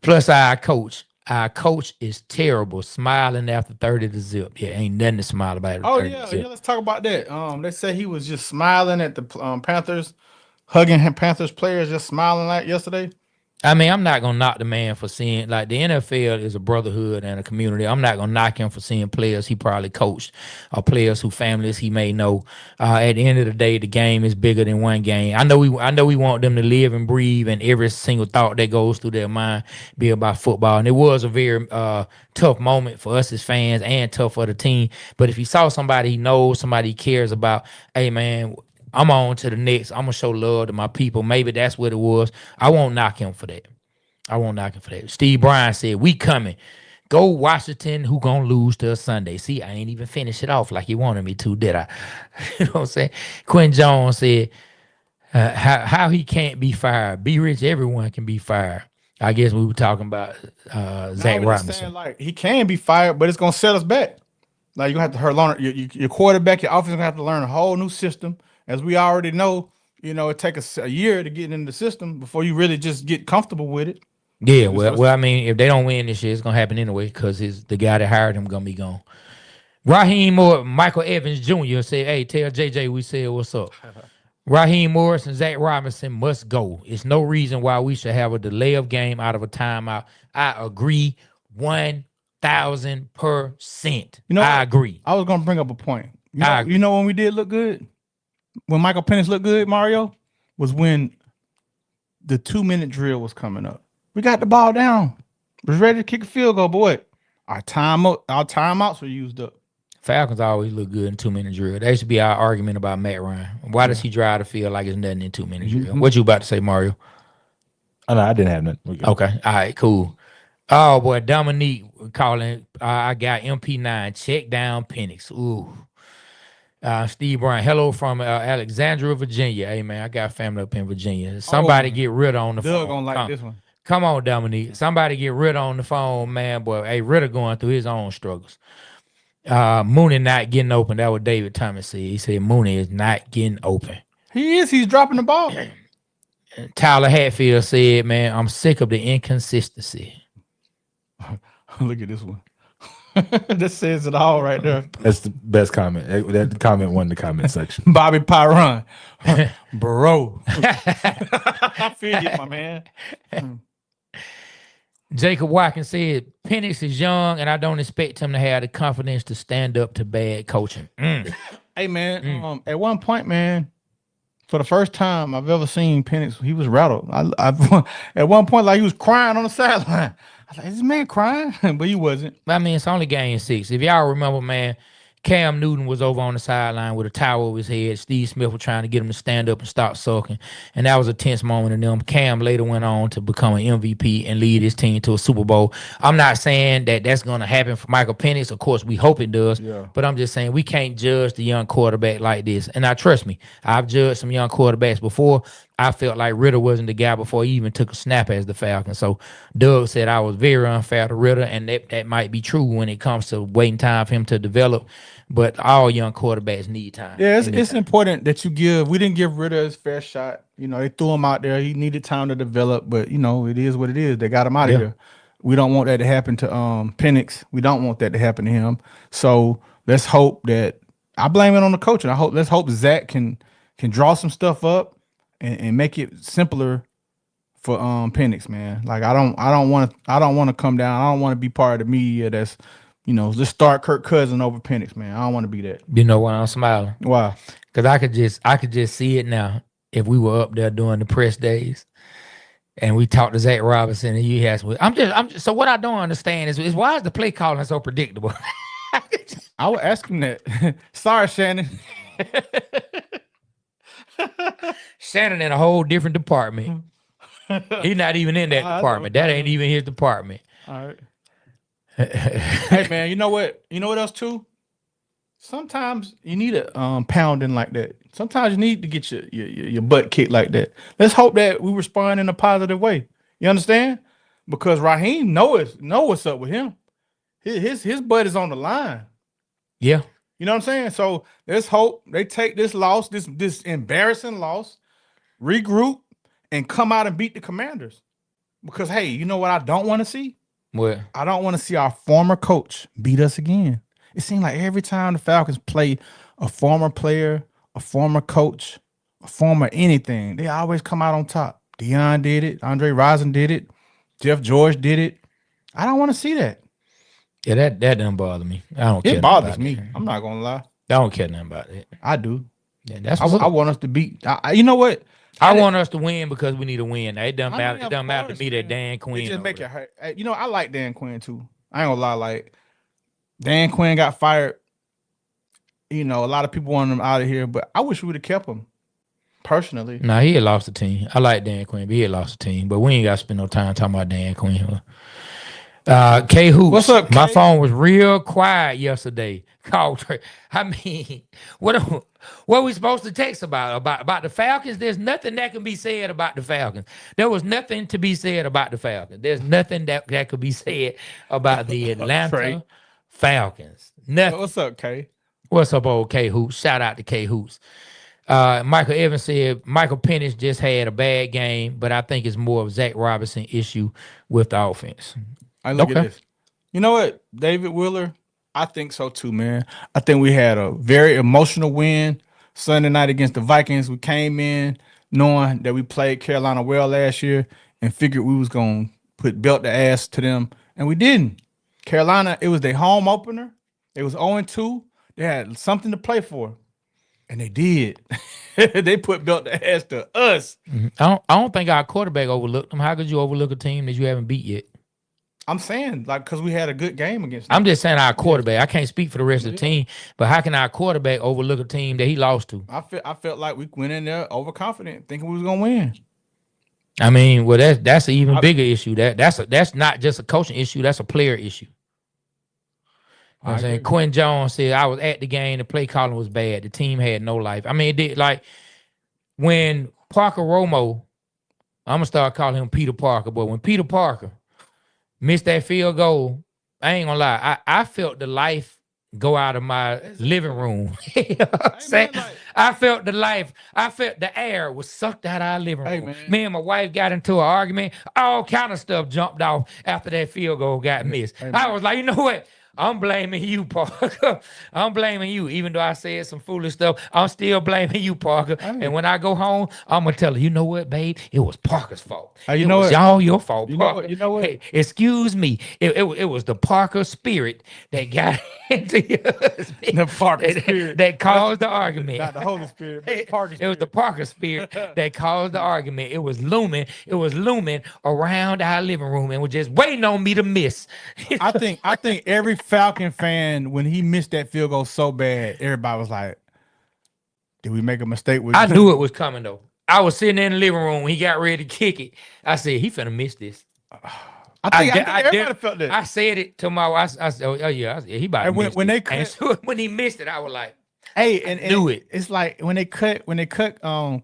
Plus our coach. Our coach is terrible, smiling after 30-0. Yeah, ain't nothing to smile about.
Oh, yeah, let's talk about that. They say he was just smiling at the Panthers, hugging Panthers players, just smiling like yesterday.
I mean, I'm not gonna knock the man for seeing, like, the NFL is a brotherhood and a community. I'm not gonna knock him for seeing players he probably coached or players whose families he may know. At the end of the day, the game is bigger than one game. I know we want them to live and breathe, and every single thought that goes through their mind be about football. And it was a very tough moment for us as fans and tough for the team. But if he saw somebody he knows, somebody he cares about, hey man, I'm on to the next. I'm going to show love to my people. Maybe that's what it was. I won't knock him for that. Steve Bryan said, we coming. Go Washington, who going to lose till Sunday. See, I ain't even finished it off like he wanted me to, did I? You know what I'm saying? Quinn Jones said, how he can't be fired. Be Rich, everyone can be fired. I guess we were talking about Zach Robinson.
Like, he can be fired, but it's going to set us back. Like, you're going to have to learn your quarterback, your offense going to have to learn a whole new system. As we already know, it takes a year to get in the system before you really just get comfortable with it.
Yeah, well, I mean, if they don't win this year, it's gonna happen anyway, because the guy that hired him gonna be gone. Raheem Moore, Michael Evans Jr. said, "Hey, tell JJ we said what's up." Raheem Morris and Zach Robinson must go. It's no reason why we should have a delay of game out of a timeout. I agree, 1,000%. I agree.
I was gonna bring up a point. You know when we did look good. When Michael Penix looked good, Mario, was when the 2-minute drill was coming up. We got the ball down. Was ready to kick a field goal, but what? Our timeouts were used up.
Falcons always look good in 2-minute drill. That should be our argument about Matt Ryan. Why does he drive the field like it's nothing in 2-minute drill? What you about to say, Mario?
Oh, no, I didn't have nothing.
Okay. All right, cool. Oh, boy, Dominique calling. I got MP9. Check down Penix. Ooh. Steve Bryan. Hello from Alexandria, Virginia. Hey, man, I got family up in Virginia. Somebody get Ritter on the phone.
Doug gonna like this one.
Come on, Dominique. Somebody get Ritter on the phone, man. Boy, hey, Ritter going through his own struggles. Mooney not getting open. That what David Thomas said. He said Mooney is not getting open.
He is. He's dropping the ball.
Tyler Hatfield said, man, I'm sick of the inconsistency.
Look at this one. That says it all right there.
That's the best comment. That comment won the comment section.
Bobby Pyron. Bro. I feel you, my man.
Jacob Watkins said, Penix is young, and I don't expect him to have the confidence to stand up to bad coaching.
Hey, man, at one point, man, for the first time I've ever seen Penix, he was rattled. At one point, like he was crying on the sideline. I was like, is this man crying? But he wasn't.
I mean, it's only game 6. If y'all remember, man, Cam Newton was over on the sideline with a towel over his head. Steve Smith was trying to get him to stand up and stop sulking. And that was a tense moment in them. Cam later went on to become an MVP and lead his team to a Super Bowl. I'm not saying that that's going to happen for Michael Penix. Of course, we hope it does. Yeah. But I'm just saying we can't judge the young quarterback like this. And trust me, I've judged some young quarterbacks before. I felt like Ridder wasn't the guy before he even took a snap as the Falcon. So Doug said I was very unfair to Ridder, and that might be true when it comes to waiting time for him to develop. But all young quarterbacks need time.
Yeah, it's important that we didn't give Ridder his fair shot. You know, they threw him out there. He needed time to develop, but you know, it is what it is. They got him out of here. We don't want that to happen to Penix. We don't want that to happen to him. So let's hope that I blame it on the coach, and let's hope Zach can draw some stuff up and make it simpler for Penix, man. Like I don't want to come down. I don't want to be part of the media that's, you know, let's start Kirk Cousins over Penix, man. I don't want to be that.
You know why I'm smiling?
Why?
Because I could just see it now. If we were up there doing the press days and we talked to Zach Robinson and he asked me, I'm just so what I don't understand is why is the play calling so predictable?
I would ask him that. Sorry, Shannon.
Shannon in a whole different department. He's not even in that department. That ain't even his department.
All right. Hey man, you know what? You know what else too? Sometimes you need a pounding like that. Sometimes you need to get your butt kicked like that. Let's hope that we respond in a positive way. You understand? Because Raheem know what's up with him. His butt is on the line.
Yeah.
You know what I'm saying? So let's hope they take this loss, this embarrassing loss, regroup, and come out and beat the Commanders. Because hey, you know what I don't want to see?
What?
I don't want to see our former coach beat us again. It seems like every time the Falcons play a former player, a former coach, a former anything, they always come out on top. Deion did it. Andre Rison did it. Jeff George did it. I don't want to see that.
Yeah, that doesn't bother me. I don't care.
It bothers me. I'm not going to lie.
I don't care nothing about it.
I do.
Yeah, that's
I want us to beat. You know what?
I want us to win because we need to win. It doesn't matter. It doesn't matter to me that Dan Quinn.
Just make it hurt. You know, I like Dan Quinn too. I ain't gonna lie. Like Dan Quinn got fired. You know, a lot of people want him out of here, but I wish we would have kept him. Personally,
nah, he had lost the team. I like Dan Quinn, but he had lost the team. But we ain't got to spend no time talking about Dan Quinn. K Hoops.
What's up, K?
My phone was real quiet yesterday. I mean, what are we supposed to text about the Falcons? There's nothing that can be said about the Falcons. There was nothing to be said about the Falcons. There's nothing that could be said about the Atlanta Falcons. Nothing.
What's up, K?
What's up, old K Hoops? Shout out to K Hoops. Michael Evans said Michael Penix just had a bad game, but I think it's more of Zach Robinson issue with the offense.
I look at this. You know what, David Wheeler? I think so too, man. I think we had a very emotional win Sunday night against the Vikings. We came in knowing that we played Carolina well last year and figured we was going to put belt the ass to them, and we didn't. Carolina, it was their home opener. It was 0-2. They had something to play for, and they did. They put belt the ass to us.
I don't think our quarterback overlooked them. How could you overlook a team that you haven't beat yet?
I'm saying, like, because we had a good game against them.
I'm just saying our quarterback. I can't speak for the rest of the team, but how can our quarterback overlook a team that he lost to?
I felt like we went in there overconfident, thinking we was gonna win.
I mean, well, that's an even bigger issue. That's not just a coaching issue. That's a player issue. You know what I'm saying? Quinn Jones said, I was at the game. The play calling was bad. The team had no life. I mean, it did, like, when Parker Romo, I'm going to start calling him Peter Parker, but when Peter Parker missed that field goal, I ain't going to lie. I felt the life go out of my living room. You know what I'm saying? I felt the life. I felt the air was sucked out of our living room. Me and my wife got into an argument. All kind of stuff jumped off after that field goal got missed. I was like, you know what? I'm blaming you, Parker. I'm blaming you. Even though I said some foolish stuff, I'm still blaming you, Parker. And when I go home, I'm going to tell her, you know what, babe? It was Parker's fault.
You know
it was all your fault, Parker.
You know what?
Hey, excuse me. It was the Parker spirit that got into your husband.
The Parker spirit.
That caused the argument.
Not the Holy Spirit, but the Parker spirit.
It was the Parker spirit that caused the argument. It was looming around our living room and was just waiting on me to miss.
I think every Falcon fan, when he missed that field goal so bad, everybody was like, did we make a mistake with
I knew it was coming though. I was sitting in the living room when he got ready to kick it. I said, he finna miss this.
I think everybody felt that.
I said it to my wife. I said, oh yeah, he about to miss
when
it.
they
So when he missed it, I was like,
and
knew it.
It's like when they cut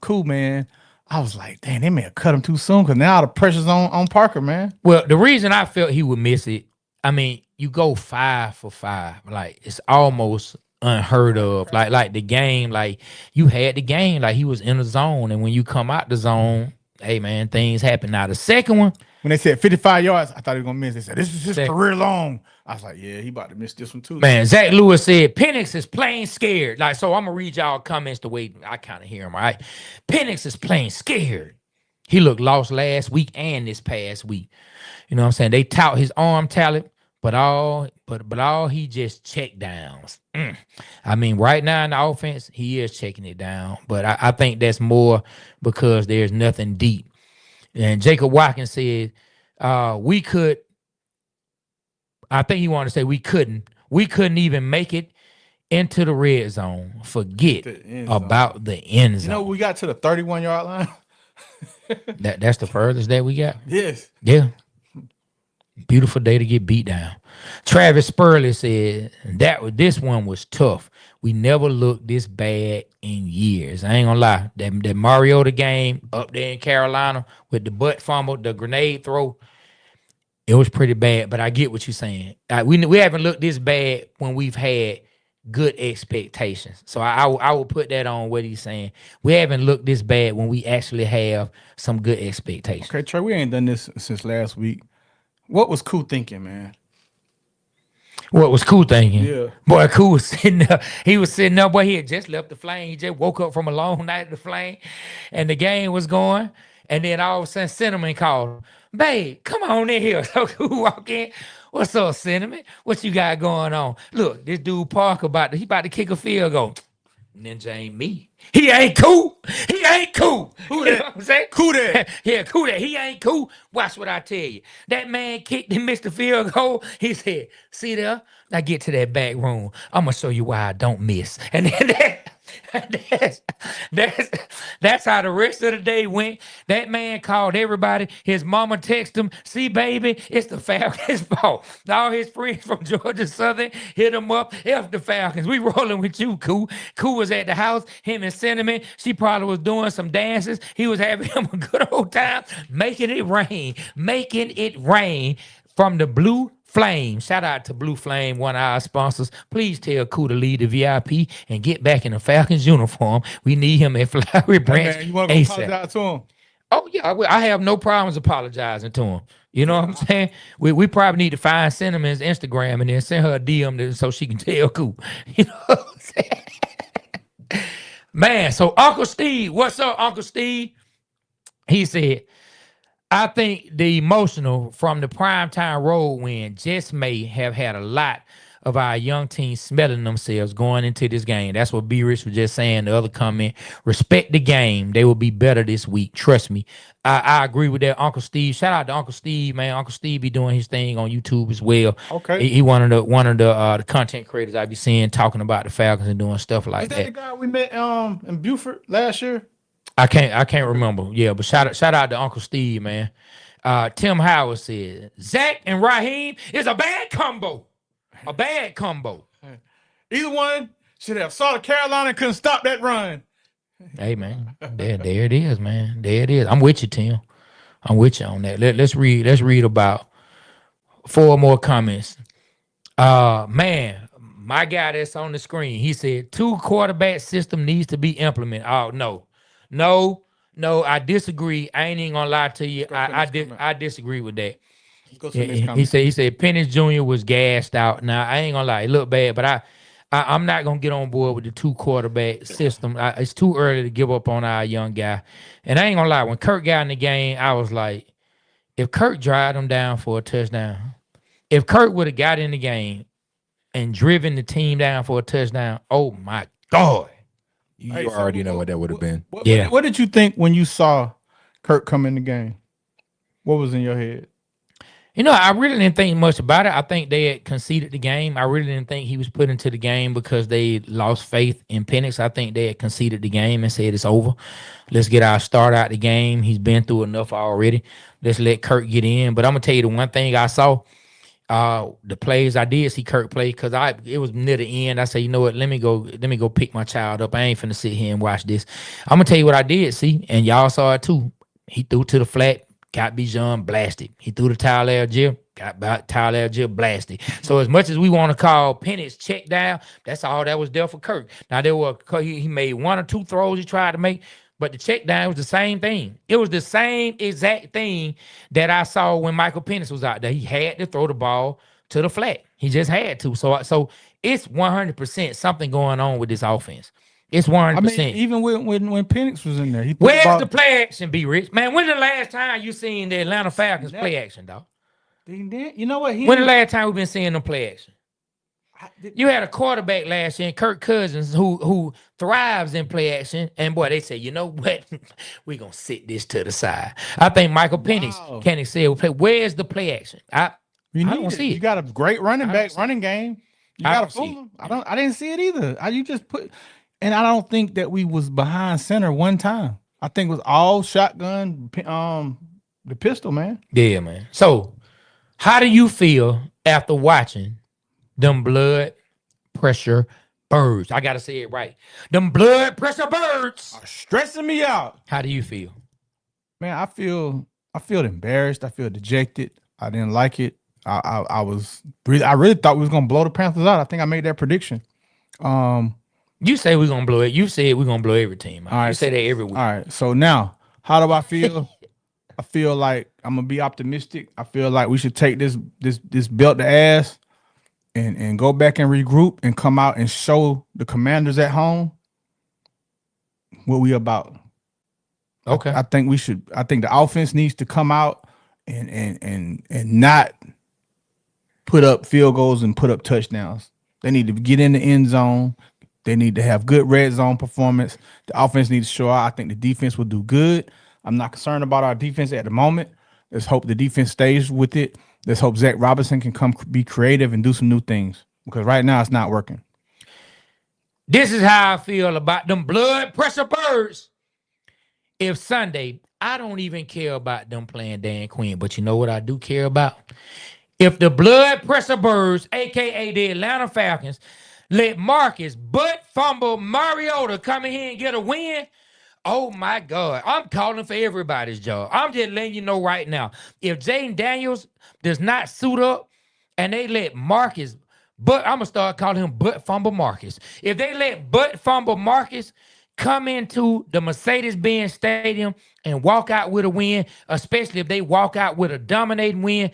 Cool, man, I was like, damn, they may have cut him too soon because now the pressure's on Parker, man.
Well, the reason I felt he would miss it, I mean, you go 5 for 5. Like, it's almost unheard of. Like the game, like you had the game, like he was in the zone. And when you come out the zone, hey man, things happen. Now the second one,
when they said 55 yards, I thought he was gonna miss. They said this is his career long. I was like, yeah, he about to miss this one too.
Man, Zach Lewis said Penix is plain scared. Like, so I'm gonna read y'all comments the way I kind of hear him. All right, Penix is plain scared. He looked lost last week and this past week. You know what I'm saying? They tout his arm talent. But all he just check downs. I mean, right now in the offense, he is checking it down. But I think that's more because there's nothing deep. And Jacob Watkins said, we could. I think he wanted to say we couldn't even make it into the red zone. Forget about the end zone.
You know, we got to the 31-yard line.
That's the furthest that we got?
Yes.
Yeah. Beautiful day to get beat down. Travis Spurley said this one was tough. We never looked this bad in years. I ain't gonna lie. That Mariota game up there in Carolina with the butt fumble, the grenade throw, it was pretty bad. But I get what you're saying. We haven't looked this bad when we've had good expectations. So I will put that on what he's saying. We haven't looked this bad when we actually have some good expectations.
Okay, Trey, we ain't done this since last week. What was Cool thinking, man?
What was Cool thinking?
Yeah.
Boy, Cool was sitting there. He was sitting there, boy, he had just left the flame. He just woke up from a long night at the flame, and the game was going. And then all of a sudden, Cinnamon called him. Babe, come on in here. So Cool walk in. What's up, Cinnamon? What you got going on? Look, this dude Parker about to kick a field goal. Ninja ain't me. He ain't cool. He ain't cool.
Who
You
that?
know what I'm saying?
Cool that.
Yeah, cool that. He ain't cool. Watch what I tell you. That man kicked and missed the field goal. He said, see there? Now get to that back room. I'm going to show you why I don't miss. And then that's how the rest of the day went. That man called everybody. His mama texted him, see, baby, it's the Falcons' fault. All his friends from Georgia Southern hit him up. F the Falcons. We rolling with you, Cool. Cool was at the house. Him and Cinnamon. She probably was doing some dances. He was having him a good old time, making it rain from the Blue Flame. Shout out to Blue Flame, one of our sponsors. Please tell Cool to lead the VIP and get back in the Falcons uniform. We need him at Flowery Branch.
Man, you want to apologize to him?
Oh, yeah, I have no problems apologizing to him. You know what I'm saying? We probably need to find Cinnamon's Instagram and then send her a DM so she can tell Cool. You know what I'm saying? Man, so Uncle Steve, what's up, Uncle Steve? He said, I think the emotional from the primetime road win just may have had a lot of our young team smelling themselves going into this game. That's what B Rich was just saying. The other comment, respect the game. They will be better this week. Trust me. I agree with that. Uncle Steve. Shout out to Uncle Steve, man. Uncle Steve be doing his thing on YouTube as well.
Okay.
He one of the content creators I be seeing talking about the Falcons and doing stuff like
Is that the guy we met in Beaufort last year?
I can't remember. Yeah, but shout out to Uncle Steve, man. Tim Howard said Zach and Raheem is a bad combo. A bad combo.
Either one should have saw the Carolina and couldn't stop that run.
Hey man, there it is, man. There it is. I'm with you, Tim. I'm with you on that. Let's read about 4 more comments. Man, my guy that's on the screen, he said 2 quarterback system needs to be implemented. Oh no, I disagree. I ain't even gonna lie to you. I disagree with that. He said Penix Jr. was gassed out. Now I ain't gonna lie, it looked bad, but I'm not gonna get on board with the 2 quarterback system. It's too early to give up on our young guy. And I ain't gonna lie, when Kirk got in the game, I was like, if Kirk drive him down for a touchdown, if Kirk would have got in the game and driven the team down for a touchdown, oh my God.
You already know what that would have been.
What did you think when you saw Kirk come in the game? What was in your head?
You know, I really didn't think much about it. I think they had conceded the game. I really didn't think he was put into the game because they lost faith in Penix. I think they had conceded the game and said it's over. Let's get our start out the game. He's been through enough already. Let's let Kirk get in. But I'm gonna tell you the one thing I saw, the plays I did see Kirk play, because it was near the end. I said, you know what, let me go pick my child up. I ain't finna sit here and watch this. I'm gonna tell you what I did see, and y'all saw it too. He threw to the flat. Got Bijan blasted. He threw the Tyler Algier, got Tyler Algier blasted. So as much as we want to call Penix check down, that's all that was there for Kirk. Now he made 1 or 2 throws he tried to make, but the check down was the same thing. It was the same exact thing that I saw when Michael Penix was out there. He had to throw the ball to the flat. He just had to. So it's 100% something going on with this offense. It's 100%. I mean,
even when Penix was in there,
where's the play action, B Rich? Man, when the last time you seen the Atlanta Falcons play action, dog?
You know what?
When the last time we've been seeing them play action? You had a quarterback last year, Kirk Cousins, who thrives in play action, and boy, they say, you know what? We're gonna sit this to the side. I think Michael Penix can excel. Where's the play action? I don't see it.
You got a great running game. You got to fool him. I didn't see it either. You just put. And I don't think that we was behind center one time. I think it was all shotgun, the pistol, man.
Yeah, man. So, how do you feel after watching them blood pressure birds? I got to say it right. Them blood pressure birds
are stressing me out.
How do you feel?
Man, I feel embarrassed. I feel dejected. I didn't like it. I really thought we was going to blow the Panthers out. I think I made that prediction.
You say we're gonna blow it. You said we're gonna blow every team. All right, you say that every week.
All right. So now, how do I feel? I feel like I'm gonna be optimistic. I feel like we should take this belt to ass and go back and regroup and come out and show the Commanders at home what we about.
Okay.
I think we should. I think the offense needs to come out and not put up field goals and put up touchdowns. They need to get in the end zone. They need to have good red zone performance. The offense needs to show out. I think the defense will do good. I'm not concerned about our defense at the moment. Let's hope the defense stays with it. Let's hope Zach Robinson can come be creative and do some new things, because right now it's not working.
This is how I feel about them blood pressure birds. If Sunday, I don't even care about them playing Dan Quinn, but you know what I do care about? If the blood pressure birds, a.k.a. the Atlanta Falcons, let Marcus butt fumble Mariota come in here and get a win, oh my God, I'm calling for everybody's job. I'm just letting you know right now, if Jaden Daniels does not suit up and they let Marcus, but I'm going to start calling him butt fumble Marcus. If they let butt fumble Marcus come into the Mercedes-Benz Stadium and walk out with a win, especially if they walk out with a dominating win,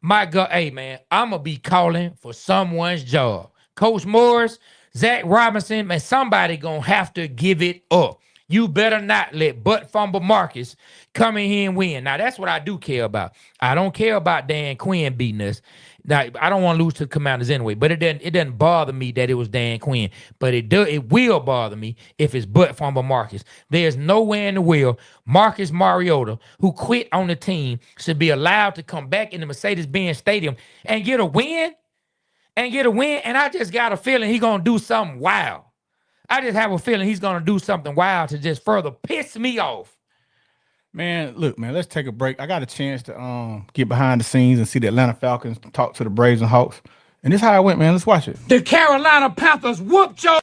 my God, hey man, I'm going to be calling for someone's job. Coach Morris, Zach Robinson, man, somebody gonna have to give it up. You better not let butt fumble Marcus come in here and win. Now, that's what I do care about. I don't care about Dan Quinn beating us. Now, I don't want to lose to the Commanders anyway, but it doesn't bother me that it was Dan Quinn. But it will bother me if it's butt fumble Marcus. There's nowhere in the world Marcus Mariota, who quit on the team, should be allowed to come back in the Mercedes-Benz Stadium and get a win. And I just got a feeling he's going to do something wild. I just have a feeling he's going to do something wild to just further piss me off.
Man, look, man, let's take a break. I got a chance to get behind the scenes and see the Atlanta Falcons talk to the Braves and Hawks. And this is how it went, man. Let's watch it.
The Carolina Panthers whooped your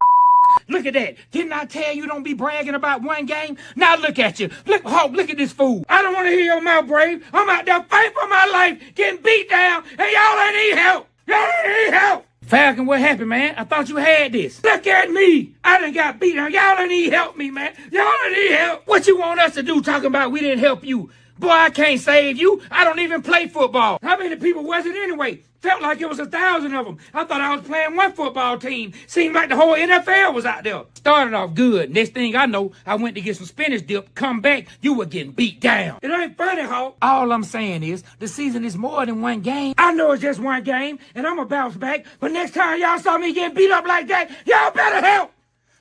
Look at that. Didn't I tell you don't be bragging about one game? Now look at you. Look, Hawk, look at this fool. I don't want to hear your mouth, Brave. I'm out there fighting for my life, getting beat down, and y'all ain't need help. Y'all ain't need help. Falcon, what happened, man? I thought you had this. Look at me. I done got beat down. Y'all ain't need help me, man. Y'all ain't need help. What you want us to do talking about we didn't help you? Boy, I can't save you. I don't even play football. How many people was it anyway? Felt like it was 1,000 of them. I thought I was playing one football team. Seemed like the whole NFL was out there. Started off good. Next thing I know, I went to get some spinach dip. Come back, you were getting beat down. It ain't funny, Hawk. All I'm saying is, the season is more than one game. I know it's just one game, and I'm going to bounce back. But next time y'all saw me getting beat up like that, y'all better help.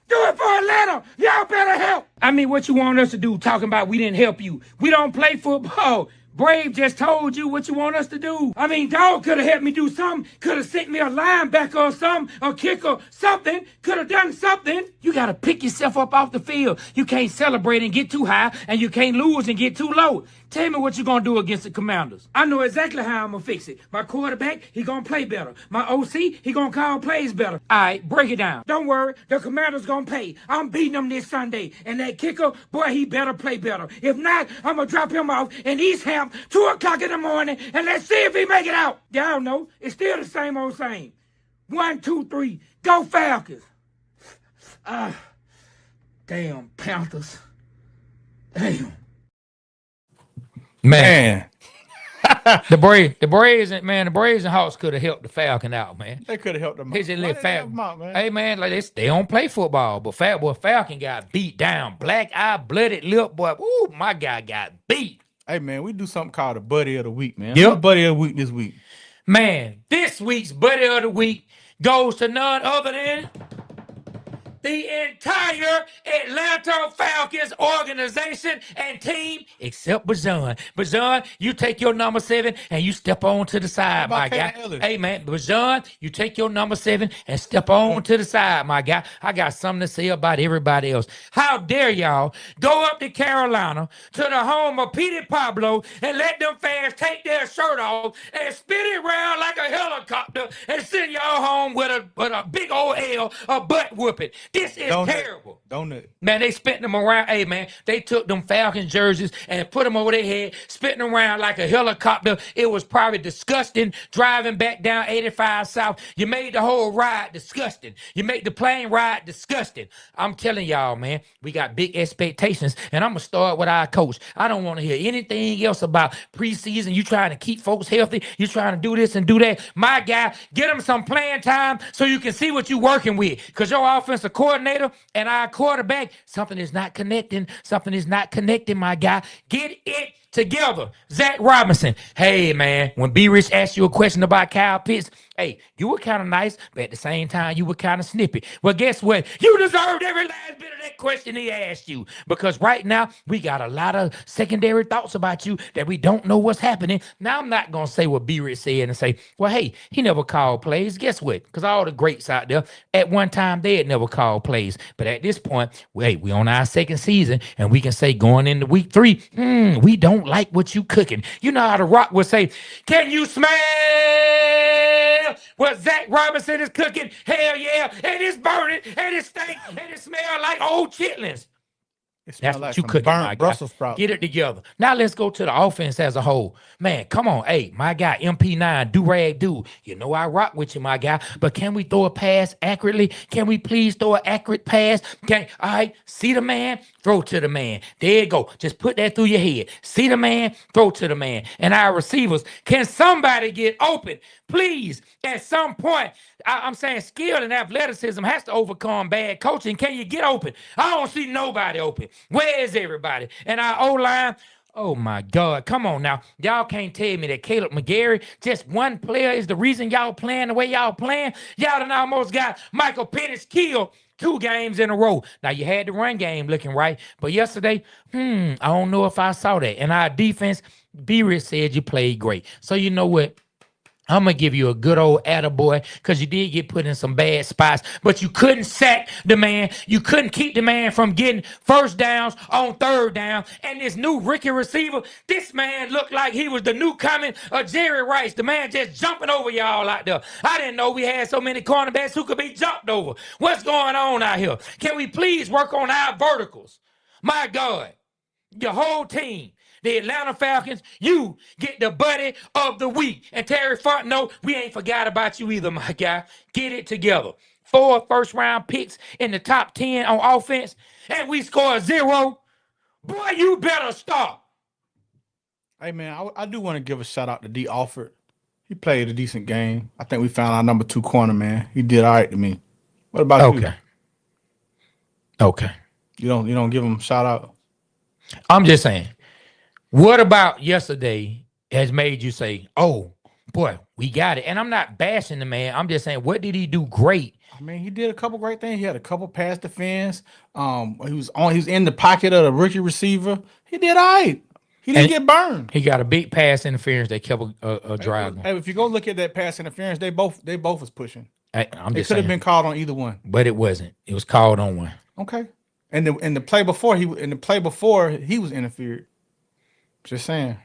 Do it for Atlanta. Y'all better help. I mean, what you want us to do talking about we didn't help you? We don't play football. Brave just told you what you want us to do. I mean, dog could have helped me do something. Could have sent me a linebacker or something, a kicker, something. Could have done something. You got to pick yourself up off the field. You can't celebrate and get too high, and you can't lose and get too low. Tell me what you're going to do against the Commanders. I know exactly how I'm going to fix it. My quarterback, he going to play better. My OC, he going to call plays better. All right, break it down. Don't worry, the Commanders going to pay. I'm beating them this Sunday. And that kicker, boy, he better play better. If not, I'm going to drop him off in East Ham, 2 o'clock in the morning, and let's see if he make it out. Y'all know, it's still the same old same. 1, 2, 3, go Falcons. Damn, Panthers. Damn. Man. the Braves and Hawks could have helped the Falcon out, man.
They could have helped them.
They just let Falcon out, man. Hey, man, like they don't play football, but Falcon got beat down. Black eye, blooded lip, boy. Ooh, my guy got beat.
Hey, man, we do something called a Buddy of the Week, man.
Yep.
Buddy of the Week this week.
Man, this week's Buddy of the Week goes to none other than the entire Atlanta Falcons organization and team, except Bajan. Bajan, you take your number 7 and you step on to the side, my guy. Hey, man, Bajan, you take your number 7 and step on to the side, my guy. I got something to say about everybody else. How dare y'all go up to Carolina, to the home of Petey Pablo, and let them fans take their shirt off and spin it around like a helicopter and send y'all home with a big old L, a butt whooping. This is terrible.
Don't it?
Man, they spent them around. Hey, man, they took them Falcons jerseys and put them over their head, spitting them around like a helicopter. It was probably disgusting driving back down 85 South. You made the whole ride disgusting. You made the plane ride disgusting. I'm telling y'all, man, we got big expectations, and I'm going to start with our coach. I don't want to hear anything else about preseason. You trying to keep folks healthy. You trying to do this and do that. My guy, get them some playing time so you can see what you're working with, because your offensive coordinator and our quarterback, something is not connecting. Something is not connecting, my guy. Get it together. Zach Robinson. Hey, man, when B-Rich asked you a question about Kyle Pitts, hey, you were kind of nice, but at the same time, you were kind of snippy. Well, guess what? You deserved every last bit of that question he asked you, because right now, we got a lot of secondary thoughts about you that we don't know what's happening. Now, I'm not going to say what B-Rich said and say, well, hey, he never called plays. Guess what? Because all the greats out there, at one time, they had never called plays. But at this point, wait, we on our second season, and we can say going into week 3, we don't like what you cooking. You know how The Rock would say, can you smell what Zach Robinson is cooking? Hell yeah. And it's burning, and it stinks, and it smells like old chitlins. That's what you cooking, my guy. Get it together. Now let's go to the offense as a whole. Man, come on. Hey, my guy, MP9, do-rag dude. You know I rock with you, my guy. But can we throw a pass accurately? Can we please throw an accurate pass? All right, see the man, throw to the man. There you go. Just put that through your head. See the man, throw to the man. And our receivers, can somebody get open? Please, at some point, I'm saying skill and athleticism has to overcome bad coaching. Can you get open? I don't see nobody open. Where is everybody? And our O-line, oh my God, come on now. Y'all can't tell me that Caleb McGarry, just one player, is the reason y'all playing the way y'all playing. Y'all done almost got Michael Penix killed 2 games in a row. Now, you had the run game looking right, but yesterday, I don't know if I saw that. And our defense, B-Rich said you played great. So you know what? I'm going to give you a good old attaboy because you did get put in some bad spots, but you couldn't sack the man. You couldn't keep the man from getting first downs on third down. And this new rookie receiver, this man looked like he was the new coming of Jerry Rice. The man just jumping over y'all out there. I didn't know we had so many cornerbacks who could be jumped over. What's going on out here? Can we please work on our verticals? My God, your whole team. The Atlanta Falcons, you get the buddy of the week. And Terry Fontenot, we ain't forgot about you either, my guy. Get it together. 4 first-round picks in the top 10 on offense, and we score 0. Boy, you better stop.
Hey, man, I do want to give a shout-out to D. Alford. He played a decent game. I think we found our number 2 corner, man. He did all right to me. What about you?
Okay.
You don't give him a shout-out?
I'm just saying. What about yesterday has made you say, oh, boy, we got it? And I'm not bashing the man. I'm just saying, what did he do great?
I mean, he did a couple great things. He had a couple pass defense. He was in the pocket of the rookie receiver. He did all right. He didn't get burned.
He got a big pass interference that kept a drive.
Hey, if you go look at that pass interference, they both was pushing.
It
could have been called on either one.
But it wasn't. It was called on one.
Okay. And the play before he was interfered. Just saying.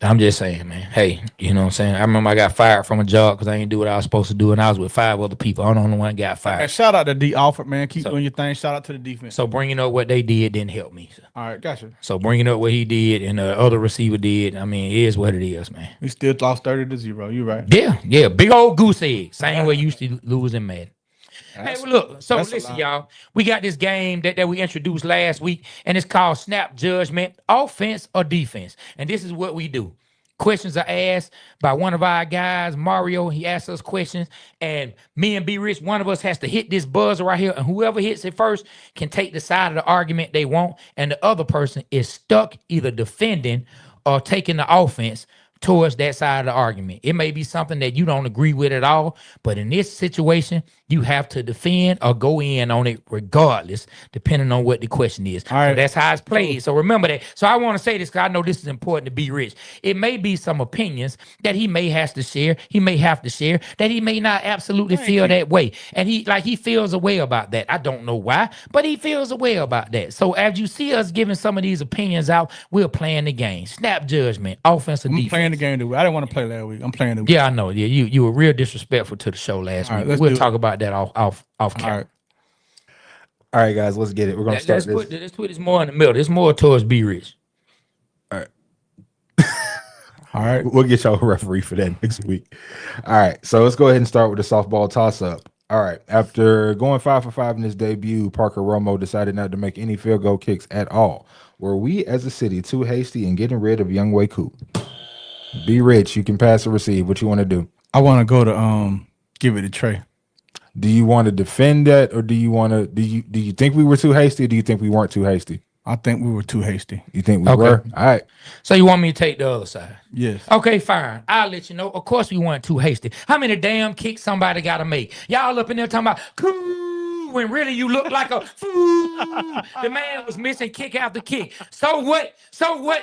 I'm just saying, man. Hey, you know what I'm saying? I remember I got fired from a job because I didn't do what I was supposed to do, and I was with 5 other people. I'm the only one that got fired.
Hey, shout out to D. Alford, man. Keep doing your thing. Shout out to the defense.
So bringing up what they did didn't help me.
All right, gotcha.
So bringing up what he did and the other receiver did, I mean, it is what it is, man.
We still lost 30-0. You're right.
Yeah. Big old goose egg. Same way you used to lose in Madden. Hey, well, look, so listen, y'all. We got this game that we introduced last week, and it's called Snap Judgment, Offense or Defense. And this is what we do. Questions are asked by one of our guys, Mario. He asks us questions, and me and B-Rich, one of us has to hit this buzzer right here, and whoever hits it first can take the side of the argument they want, and the other person is stuck either defending or taking the offense towards that side of the argument. It may be something that you don't agree with at all, but in this situation, you have to defend or go in on it regardless, depending on what the question is. All right. So that's how it's played. So remember that. So I want to say this because I know this is important to B-Rich. It may be some opinions that he may have to share. He may have to share that he may not absolutely feel that way. And he feels a way about that. I don't know why, but he feels a way about that. So as you see us giving some of these opinions out, we're playing the game. Snap judgment, offensive defense.
I'm playing the game. I didn't want to play last week. I'm playing the week.
Yeah, I know. Yeah, you were real disrespectful to the show last week. We'll talk about that off camera.
All right, guys, let's get it. We're gonna start this.
Let's put this more in the middle. This more towards B-Rich.
All right.
All right.
We'll get y'all a referee for that next week. All right. So let's go ahead and start with the softball toss-up. All right. After going 5 for 5 in his debut, Parker Romo decided not to make any field goal kicks at all. Were we as a city too hasty in getting rid of Younghoe Koo? B-Rich, you can pass or receive. What you want to do?
I want to go to give it to Trey.
Do you want to defend that, or do you want to? Do you think we were too hasty, or do you think we weren't too hasty?
I think we were too hasty.
You think we were? All right.
So you want me to take the other side?
Yes.
Okay, fine. I'll let you know. Of course we weren't too hasty. How many damn kicks somebody got to make? Y'all up in there talking about when really you look like a fool. The man was missing kick after kick. So what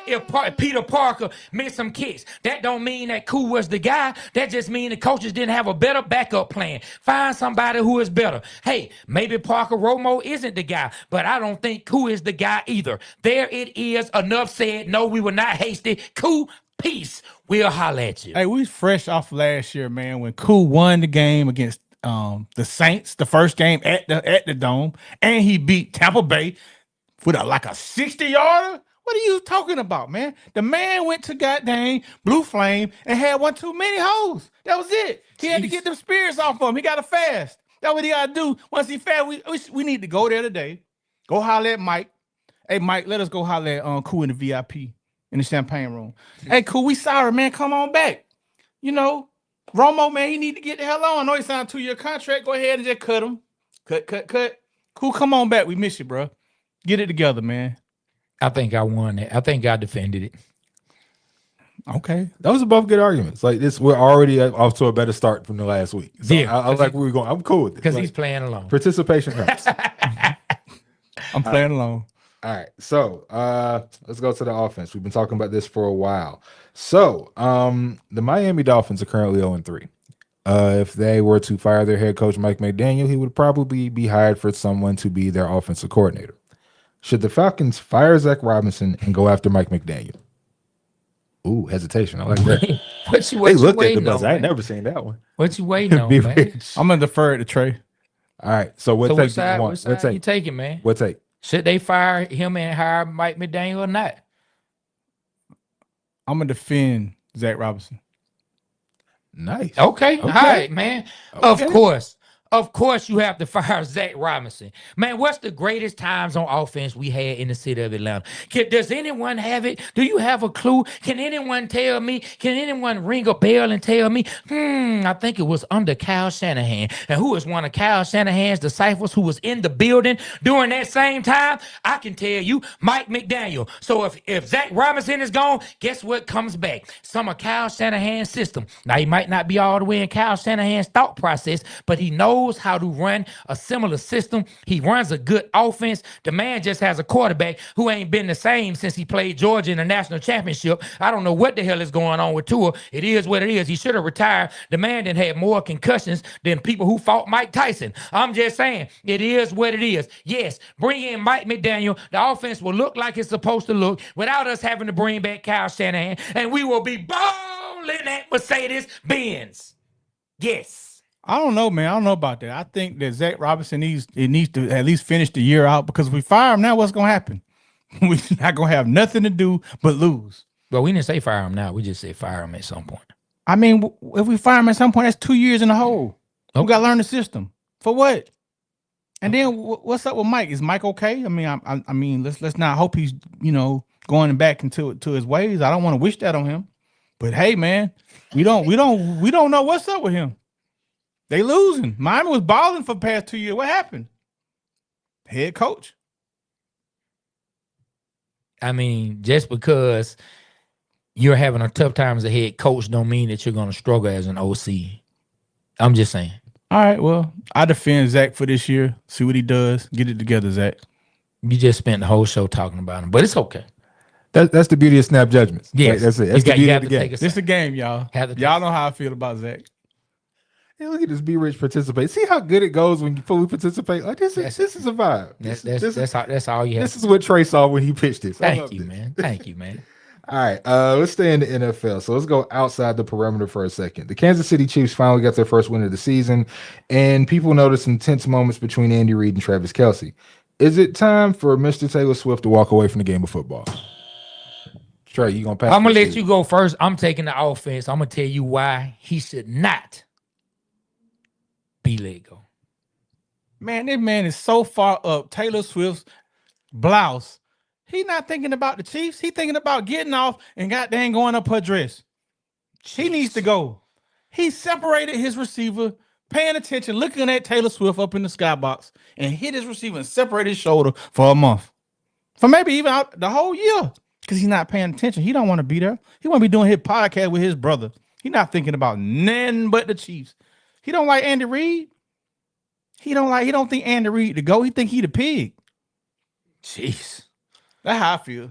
if Peter Parker missed some kicks? That don't mean that Koo was the guy. That just means the coaches didn't have a better backup plan. Find somebody who is better. Hey, maybe Parker Romo isn't the guy, but I don't think Koo is the guy either. There it is. Enough said. No, we were not hasty. Koo, peace. We'll holler at you.
Hey, we fresh off last year, man, when Koo won the game against the Saints, the first game at the Dome, and he beat Tampa Bay with like a 60-yarder. What are you talking about, man? The man went to goddamn Blue Flame and had one too many holes. That was it. He had to get them spirits off of him. He got to fast. That's what he got to do. Once he fast, we need to go there today. Go holler at Mike. Hey, Mike, let us go holler at Cool in the VIP in the champagne room. Hey, Cool, we sorry, man. Come on back. You know, Romo, man, he need to get the hell on. I know he signed a 2-year contract. Go ahead and just cut him. Cut. Cool, come on back. We miss you, bro. Get it together, man.
I think I won it. I think I defended it.
Okay.
Those are both good arguments. Like this, we're already off to a better start from the last week. So
Yeah,
I like where we're going. I'm cool with it.
Because
Like,
he's playing along.
participation helps.
I'm playing along.
All right, so let's go to the offense. We've been talking about this for a while. So the Miami Dolphins are currently 0-3. If they were to fire their head coach Mike McDaniel, he would probably be hired for someone to be their offensive coordinator. Should the Falcons fire Zach Robinson and go after Mike McDaniel? Ooh, hesitation. I like that.
What you
They looked at the
waiting
buzzer.
on,
I ain't
man?
never seen that one.
What you waiting on,
Be
man?
rich.
I'm gonna defer it to Trey.
All right, so what
So
take
what
do you
side,
want?
what side you taking, man?
What take?
Should they fire him and hire Mike McDaniel or not?
I'm gonna defend Zach Robinson.
Nice.
Okay. All right, man.
Okay.
Of course, you have to fire Zach Robinson. Man, what's the greatest times on offense we had in the city of Atlanta? Does anyone have it? Do you have a clue? Can anyone tell me? Can anyone ring a bell and tell me? I think it was under Kyle Shanahan. And who is one of Kyle Shanahan's disciples who was in the building during that same time? I can tell you, Mike McDaniel. So if Zach Robinson is gone, guess what comes back? Some of Kyle Shanahan's system. Now, he might not be all the way in Kyle Shanahan's thought process, but he knows how to run a similar system. He runs a good offense. The man just has a quarterback who ain't been the same since he played Georgia in the national championship. I don't know what the hell is going on with Tua. It is what it is. He should have retired. The man done had more concussions than people who fought Mike Tyson. I'm just saying, it is what it is. Yes, bring in Mike McDaniel. The offense will look like it's supposed to look without us having to bring back Kyle Shanahan, and we will be balling at Mercedes-Benz. Yes.
I don't know, man. I don't know about that. I think that Zach Robinson needs to at least finish the year out, because if we fire him now, what's gonna happen? We're not gonna have nothing to do but lose.
But we didn't say fire him now. We just said fire him at some point.
I mean, if we fire him at some point, that's 2 years in the hole. We gotta learn the system. For what? And then what's up with Mike? Is Mike okay? I mean, let's not hope he's going back into his ways. I don't want to wish that on him. But hey, man, we don't know what's up with him. They losing. Miami was balling for the past 2 years. What happened? Head coach.
I mean, just because you're having a tough time as a head coach don't mean that you're going to struggle as an OC. I'm just saying.
All right, well, I defend Zach for this year. See what he does. Get it together, Zach.
You just spent the whole show talking about him, but it's okay.
That's the beauty of snap judgments.
Yes.
Like, that's it. That's the beauty of the game.
This is a game, y'all. Y'all know how I feel about Zach.
Hey, look at this Be Rich participate. See how good it goes when you fully participate. Like this is a vibe.
That's all you have.
This is what Trey saw when he pitched this.
Thank you, man. Thank you, man.
All right, let's stay in the NFL. So let's go outside the perimeter for a second. The Kansas City Chiefs finally got their first win of the season, and people noticed some tense moments between Andy Reid and Travis Kelce. Is it time for Mr. Taylor Swift to walk away from the game of football? Trey, you gonna pass?
I'm gonna let you go first. I'm taking the offense. I'm gonna tell you why he should not be let go.
Man, this man is so far up Taylor Swift's blouse. He not thinking about the Chiefs. He thinking about getting off and goddamn going up her dress. He needs to go. He separated his receiver, paying attention, looking at Taylor Swift up in the skybox, and hit his receiver and separated his shoulder for a month. For maybe even out the whole year. Because he's not paying attention. He don't want to be there. He want to be doing his podcast with his brother. He not thinking about nothing but the Chiefs. He don't like Andy Reid. He don't think Andy Reid to go. He think he the pig.
Jeez.
That's how I feel.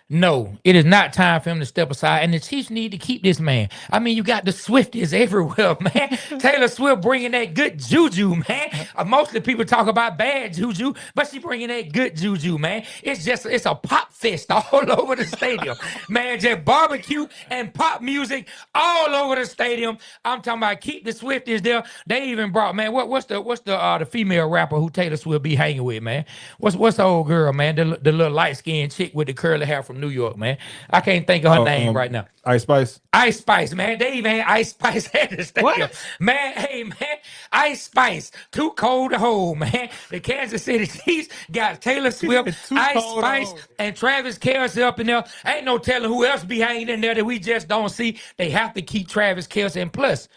No, it is not time for him to step aside, and the Chiefs need to keep this man. I mean, you got the Swifties everywhere, man. Taylor Swift bringing that good juju, man. Mostly people talk about bad juju, but she bringing that good juju, man. It's a pop fest all over the stadium, man. Just barbecue and pop music all over the stadium. I'm talking about keep the Swifties there. They even brought, man. What's the female rapper who Taylor Swift be hanging with, man? What's the old girl, man? The little light skinned chick with the curly hair from from New York, man. I can't think of her name right now.
Ice Spice.
Ice Spice, man. They even had Ice Spice at the stadium. Man, hey, man. Ice Spice. Too cold to hold, man. The Kansas City Chiefs got Taylor Swift, Ice Spice, and Travis Kelce up in there. Ain't no telling who else behind in there that we just don't see. They have to keep Travis Kelce. And plus,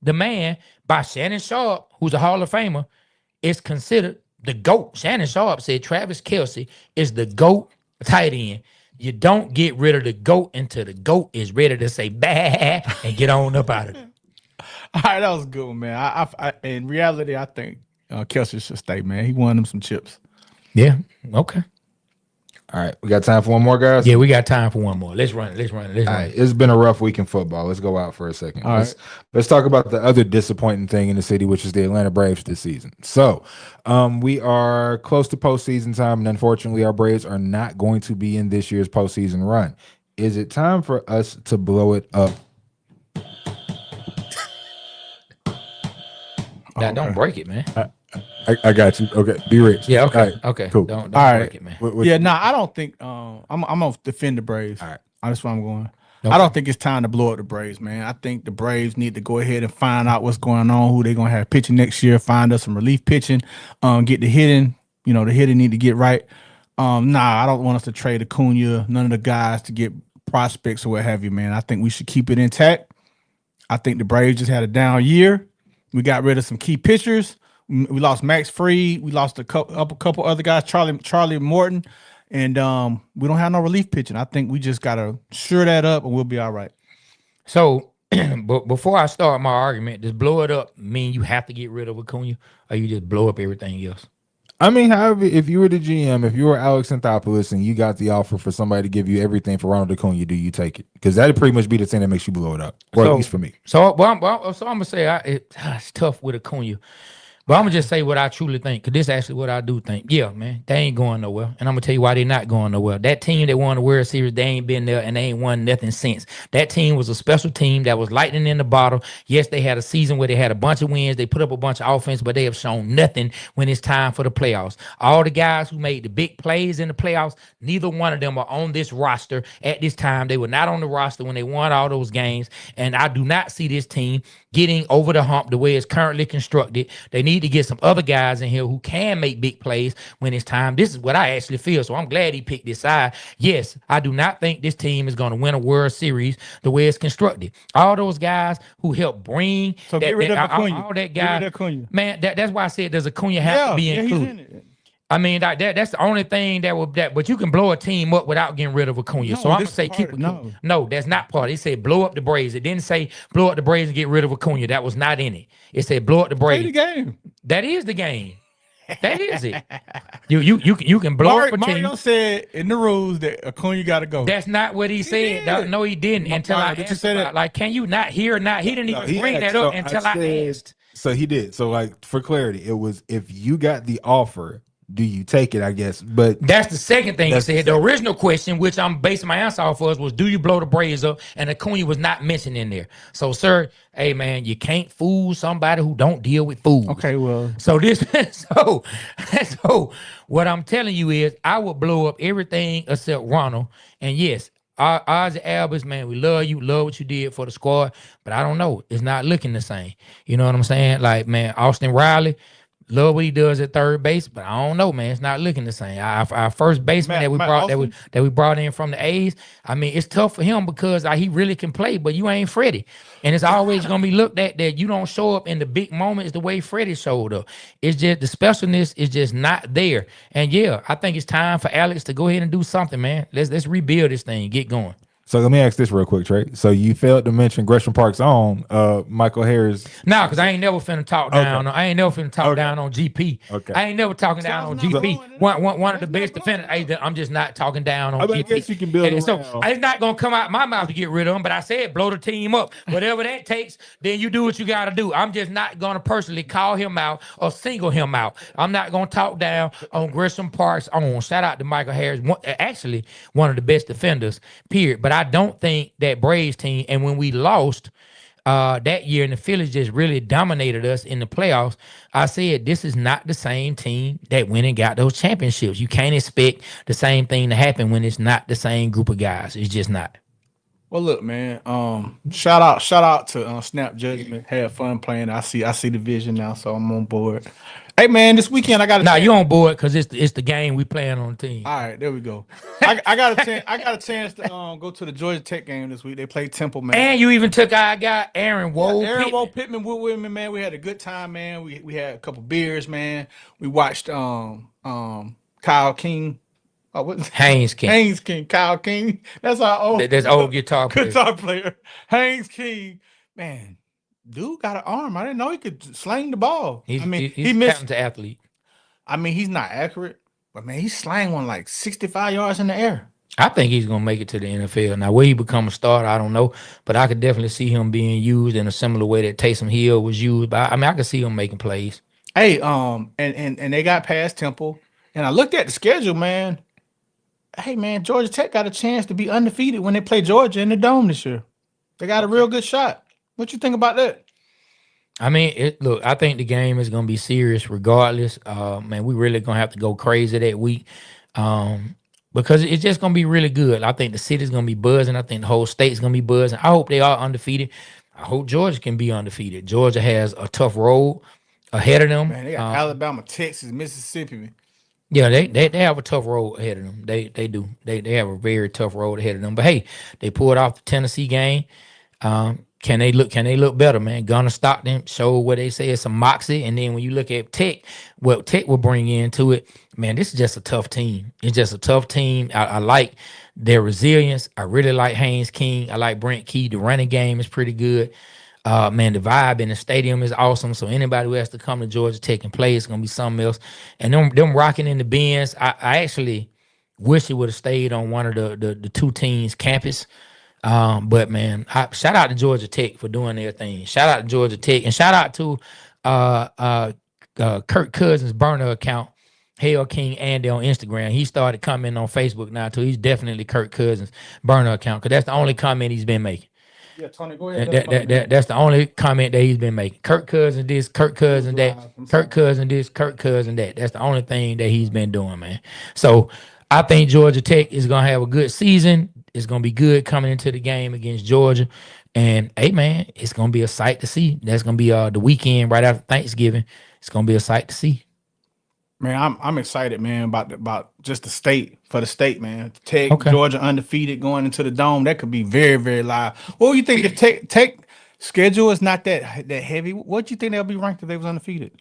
the man, by Shannon Sharp, who's a Hall of Famer, is considered the GOAT. Shannon Sharp said Travis Kelce is the GOAT tight end. You don't get rid of the GOAT until the GOAT is ready to say bah and get on up out of it.
All right, that was a good one, man. I in reality, I think Kelce should stay, man. He won them some chips.
Yeah. Okay.
All right, we got time for one more, guys.
Yeah, we got time for one more. Let's run it.
All right, it's been a rough week in football. Let's go out for a second.
All right.
Let's talk about the other disappointing thing in the city, which is the Atlanta Braves this season. So, we are close to postseason time, and unfortunately, our Braves are not going to be in this year's postseason run. Is it time for us to blow it up?
Now, don't break it, man.
I got you. Okay, be rich.
Yeah. Okay.
All right,
Okay.
cool.
Don't
All right.
break it, man.
I don't think I'm gonna defend the Braves.
All right.
That's where I'm going.
Okay.
I don't think it's time to blow up the Braves, man. I think the Braves need to go ahead and find out what's going on, who they're gonna have pitching next year, find us some relief pitching, get the hitting. You know, the hitting need to get right. I don't want us to trade Acuna, none of the guys to get prospects or what have you, man. I think we should keep it intact. I think the Braves just had a down year. We got rid of some key pitchers. We lost Max Fried. We lost a couple other guys, Charlie Morton, and we don't have no relief pitching. I think we just gotta sure that up, and we'll be all right.
So, but before I start my argument, does blow it up mean you have to get rid of Acuna, or you just blow up everything else?
I mean, however, if you were the GM, if you were Alex Anthopoulos and you got the offer for somebody to give you everything for Ronald Acuna, do you take it? Because that'd pretty much be the thing that makes you blow it up, or at least for me.
So, I'm gonna say it's tough with Acuna. But I'm going to just say what I truly think, because this is actually what I do think. Yeah, man, they ain't going nowhere. And I'm going to tell you why they're not going nowhere. That team that won the World Series, they ain't been there, and they ain't won nothing since. That team was a special team that was lightning in the bottle. Yes, they had a season where they had a bunch of wins. They put up a bunch of offense, but they have shown nothing when it's time for the playoffs. All the guys who made the big plays in the playoffs, neither one of them are on this roster at this time. They were not on the roster when they won all those games, and I do not see this team getting over the hump the way it's currently constructed. They need to get some other guys in here who can make big plays when it's time. This is what I actually feel, so I'm glad he picked this side. Yes, I do not think this team is going to win a World Series the way it's constructed. All those guys who helped bring
So get rid of Acuna.
all that
Get rid
guy,
of Acuna.
man, that's why I said does Acuna have to be included?
He's in it.
I mean, that's the only thing but you can blow a team up without getting rid of Acuna. So I'm gonna say keep Acuna. No, that's not part. It said blow up the Braves. It didn't say blow up the Braves and get rid of Acuna. That was not in it. It said blow up the Braves.
Play the game.
That is the game. That is it. You can blow up a team.
Mario said in the rules that Acuna got to go.
That's not what he said. No, he didn't. Until I asked about, like, can you not hear? He didn't even bring that up until I asked.
So he did. So, like, for clarity, it was if you got the offer, do you take it, I guess? But
that's the second thing he said. The original question, which I'm basing my answer off of, was do you blow the Braves up? And Acuna was not mentioned in there. So, sir, hey, man, you can't fool somebody who don't deal with fools.
Okay, well.
So so what I'm telling you is I would blow up everything except Ronald. And yes, Ozzy Albers, man, we love you, love what you did for the squad, but I don't know. It's not looking the same. You know what I'm saying? Like, man, Austin Riley, love what he does at third base, but I don't know, man. It's not looking the same. Our first baseman that we brought in from the A's, I mean, it's tough for him because he really can play, but you ain't Freddie. And it's always gonna be looked at that you don't show up in the big moments the way Freddie showed up. It's just the specialness is just not there. And yeah, I think it's time for Alex to go ahead and do something, man. Let's rebuild this thing, get going.
So let me ask this real quick, Trey. So you failed to mention Gresham Park's own Michael Harris.
No, because I ain't never finna talk down. I ain't never finna talk down on GP.
Okay.
I ain't never talking down on GP. One of the best defenders. I'm just not talking down on GP.
I guess you can build around.
So it's not gonna come out my mouth to get rid of him. But I said blow the team up. Whatever that takes, then you do what you gotta do. I'm just not gonna personally call him out or single him out. I'm not gonna talk down on Gresham Park's own. Shout out to Michael Harris. Actually, one of the best defenders. Period. But I don't think that Braves team, and when we lost that year, and the Phillies just really dominated us in the playoffs. I said this is not the same team that went and got those championships. You can't expect the same thing to happen when it's not the same group of guys. It's just not.
Well, look, man. Shout out to Snap Judgment. Had fun playing. I see the vision now, so I'm on board. Hey, man, this weekend I got.
Now you on board because it's the game we playing on the team.
All right, there we go. I got a chance to go to the Georgia Tech game this week. They played Temple, man.
And you even took our guy Aaron Woe.
Aaron Woe Pittman with me, man. We had a good time, man. We had a couple beers, man. We watched Kyle King. Oh, what's
Haynes King.
Haynes King, Kyle King. That's our old
guitar player.
Guitar player. Haynes King. Man, dude got an arm. I didn't know he could sling the ball.
He's
he
a
missed.
talented athlete.
I mean, he's not accurate, but man, he slang one like 65 yards in the air.
I think he's gonna make it to the NFL. Now, where he become a starter, I don't know, but I could definitely see him being used in a similar way that Taysom Hill was used. But I mean, I could see him making plays.
Hey, and they got past Temple, and I looked at the schedule, man. Hey, man, Georgia Tech got a chance to be undefeated when they play Georgia in the Dome this year. They got a real good shot. What you think about that?
I mean, look, I think the game is gonna be serious regardless. Man, we really gonna have to go crazy that week. Because it's just gonna be really good. I think the city's gonna be buzzing. I think the whole state's gonna be buzzing. I hope they are undefeated. I hope Georgia can be undefeated. Georgia has a tough road ahead of them.
Man, they got Alabama, Texas, Mississippi.
Yeah, they have a tough road ahead of them. They do. They have a very tough road ahead of them. But hey, they pulled off the Tennessee game. Can they look better, man? Gunnar Stockton showed what they say is some moxie. And then when you look at Tech, what Tech will bring into it, man, this is just a tough team. It's just a tough team. I like their resilience. I really like Haynes King. I like Brent Key. The running game is pretty good. Man, the vibe in the stadium is awesome. So anybody who has to come to Georgia Tech and play, it's gonna be something else. And them rocking in the bins, I actually wish it would have stayed on one of the two teams' campus. But man, shout out to Georgia Tech for doing their thing. Shout out to Georgia Tech, and shout out to Kirk Cousins' burner account, Hail King Andy on Instagram. He started commenting on Facebook now too. He's definitely Kirk Cousins' burner account because that's the only comment he's been making.
Yeah, Tony, go ahead.
That's the only comment that he's been making. Kirk Cousins this, Kirk Cousins that, Kirk Cousins this, Kirk Cousins that. That's the only thing that he's been doing, man. So I think Georgia Tech is gonna have a good season. It's gonna be good coming into the game against Georgia. And hey, man, it's gonna be a sight to see. That's gonna be the weekend right after Thanksgiving. It's gonna be a sight to see.
Man, I'm excited, man, about just the state man. Tech,
Okay.
Georgia undefeated going into the Dome. That could be very, very live. What do you think the Tech schedule is not that heavy? What do you think they'll be ranked if they was undefeated?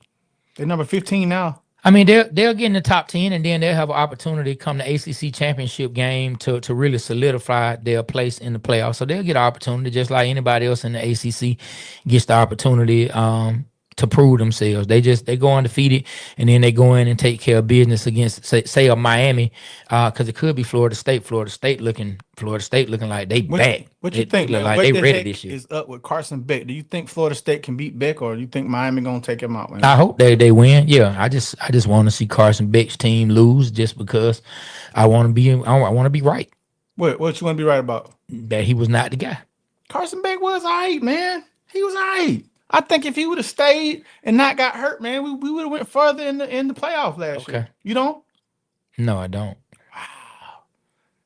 They're number 15 now.
I mean, they'll get in the top 10, and then they'll have an opportunity to come to ACC championship game to really solidify their place in the playoffs. So they'll get an opportunity just like anybody else in the ACC gets the opportunity to prove themselves. They go undefeated, and then they go in and take care of business against say a Miami, because it could be Florida State. Florida State looking like they back.
What you think?
Look
Man?
like
What
they
the
ready
heck
this year.
is up with Carson Beck? Do you think Florida State can beat Beck, or do you think Miami gonna take him out, man?
I hope they win. Yeah, I just want to see Carson Beck's team lose just because I want to be right
What you want to be right about?
that he was not the guy.
Carson Beck was all right, man. He was all right. I think if he would have stayed and not got hurt, man, we would have went further in the playoff last year. You don't?
No, I don't.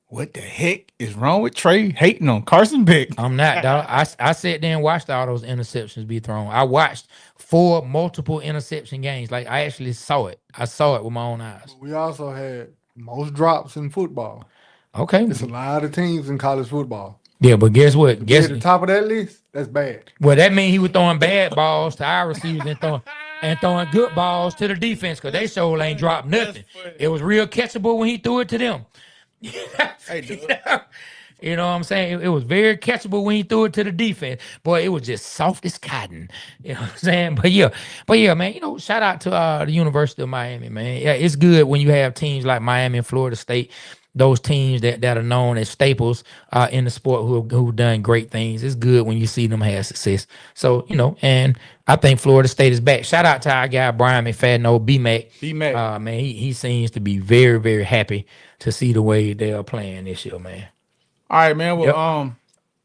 What the heck is wrong with Trey hating on Carson Beck?
I'm not, dog. I sat there and watched all those interceptions be thrown. I watched 4 multiple interception games. Like I actually saw it. I saw it with my own eyes.
We also had most drops in football.
Okay.
It's a lot of teams in college football.
Yeah, but guess what?
At the top of that list, that's bad.
Well, that means he was throwing bad balls to our receivers and throwing good balls to the defense because they sure ain't dropped nothing. It was real catchable when he threw it to them.
Hey, dude.
You know what I'm saying? It was very catchable when he threw it to the defense. Boy, it was just soft as cotton. You know what I'm saying? But yeah, man, shout out to the University of Miami, man. Yeah, it's good when you have teams like Miami and Florida State, those teams that are known as staples in the sport who've done great things. It's good when you see them have success. So, and I think Florida State is back. Shout out to our guy, Brian McFadden, B-Mac.
B-Mac.
Man, he seems to be very, very happy to see the way they are playing this year, man.
All right, man. Well,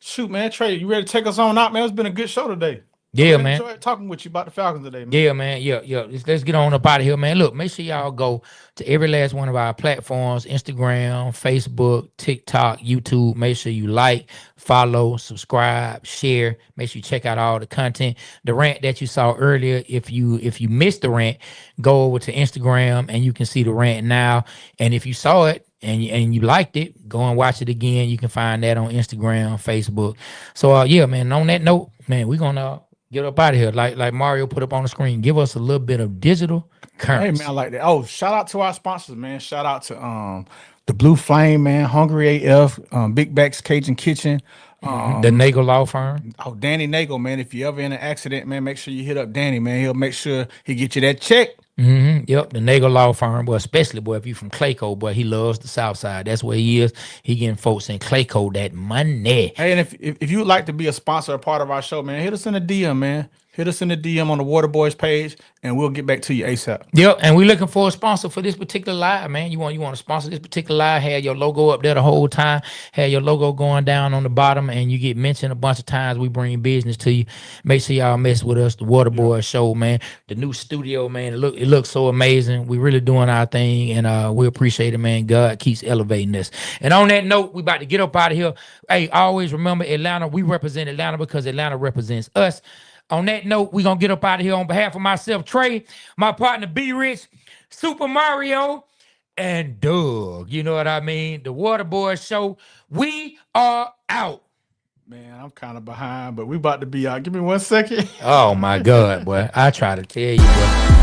Shoot, man, Trey, you ready to take us on out, man? It's been a good show today.
Yeah,
I
man.
enjoyed talking with you about the Falcons today, man.
Yeah, man. Yeah. Let's get on up out of here, man. Look, make sure y'all go to every last one of our platforms: Instagram, Facebook, TikTok, YouTube. Make sure you like, follow, subscribe, share. Make sure you check out all the content. The rant that you saw earlier, if you missed the rant, go over to Instagram and you can see the rant now. And if you saw it and you liked it, go and watch it again. You can find that on Instagram, Facebook. So yeah, man. On that note, man, we're gonna get up out of here. Like Mario put up on the screen. Give us a little bit of digital currency.
Hey, man, I like that. Oh, shout out to our sponsors, man. Shout out to the Blue Flame, man, Hungry AF, Big Back's Cajun Kitchen.
The Nagel Law Firm.
Oh, Danny Nagel, man. If you ever in an accident, man, make sure you hit up Danny, man. He'll make sure he get you that check.
Yep, the Nagel Law Firm. Boy, especially, boy, if you from Clayco, boy, he loves the South Side. That's where he is. He getting folks in Clayco that money.
Hey, and if you would like to be a sponsor or part of our show, man, hit us in the DM, man. Hit us in the DM on the Waterboyz page, and we'll get back to you ASAP.
Yep, and we're looking for a sponsor for this particular live, man. You want to sponsor this particular live, have your logo up there the whole time, have your logo going down on the bottom, and you get mentioned a bunch of times. We bring business to you. Make sure y'all mess with us, the Waterboyz Show, man. The new studio, man. It looks so amazing. We really doing our thing, and we appreciate it, man. God keeps elevating us. And on that note, we about to get up out of here. Hey, always remember Atlanta. We represent Atlanta because Atlanta represents us. On that note, we're going to get up out of here on behalf of myself, Trey, my partner, B Rich, Super Mario, and Doug. You know what I mean? The Waterboyz Show. We are out.
Man, I'm kind of behind, but we about to be out. Give me 1 second.
Oh, my God, boy. I try to tell you, boy.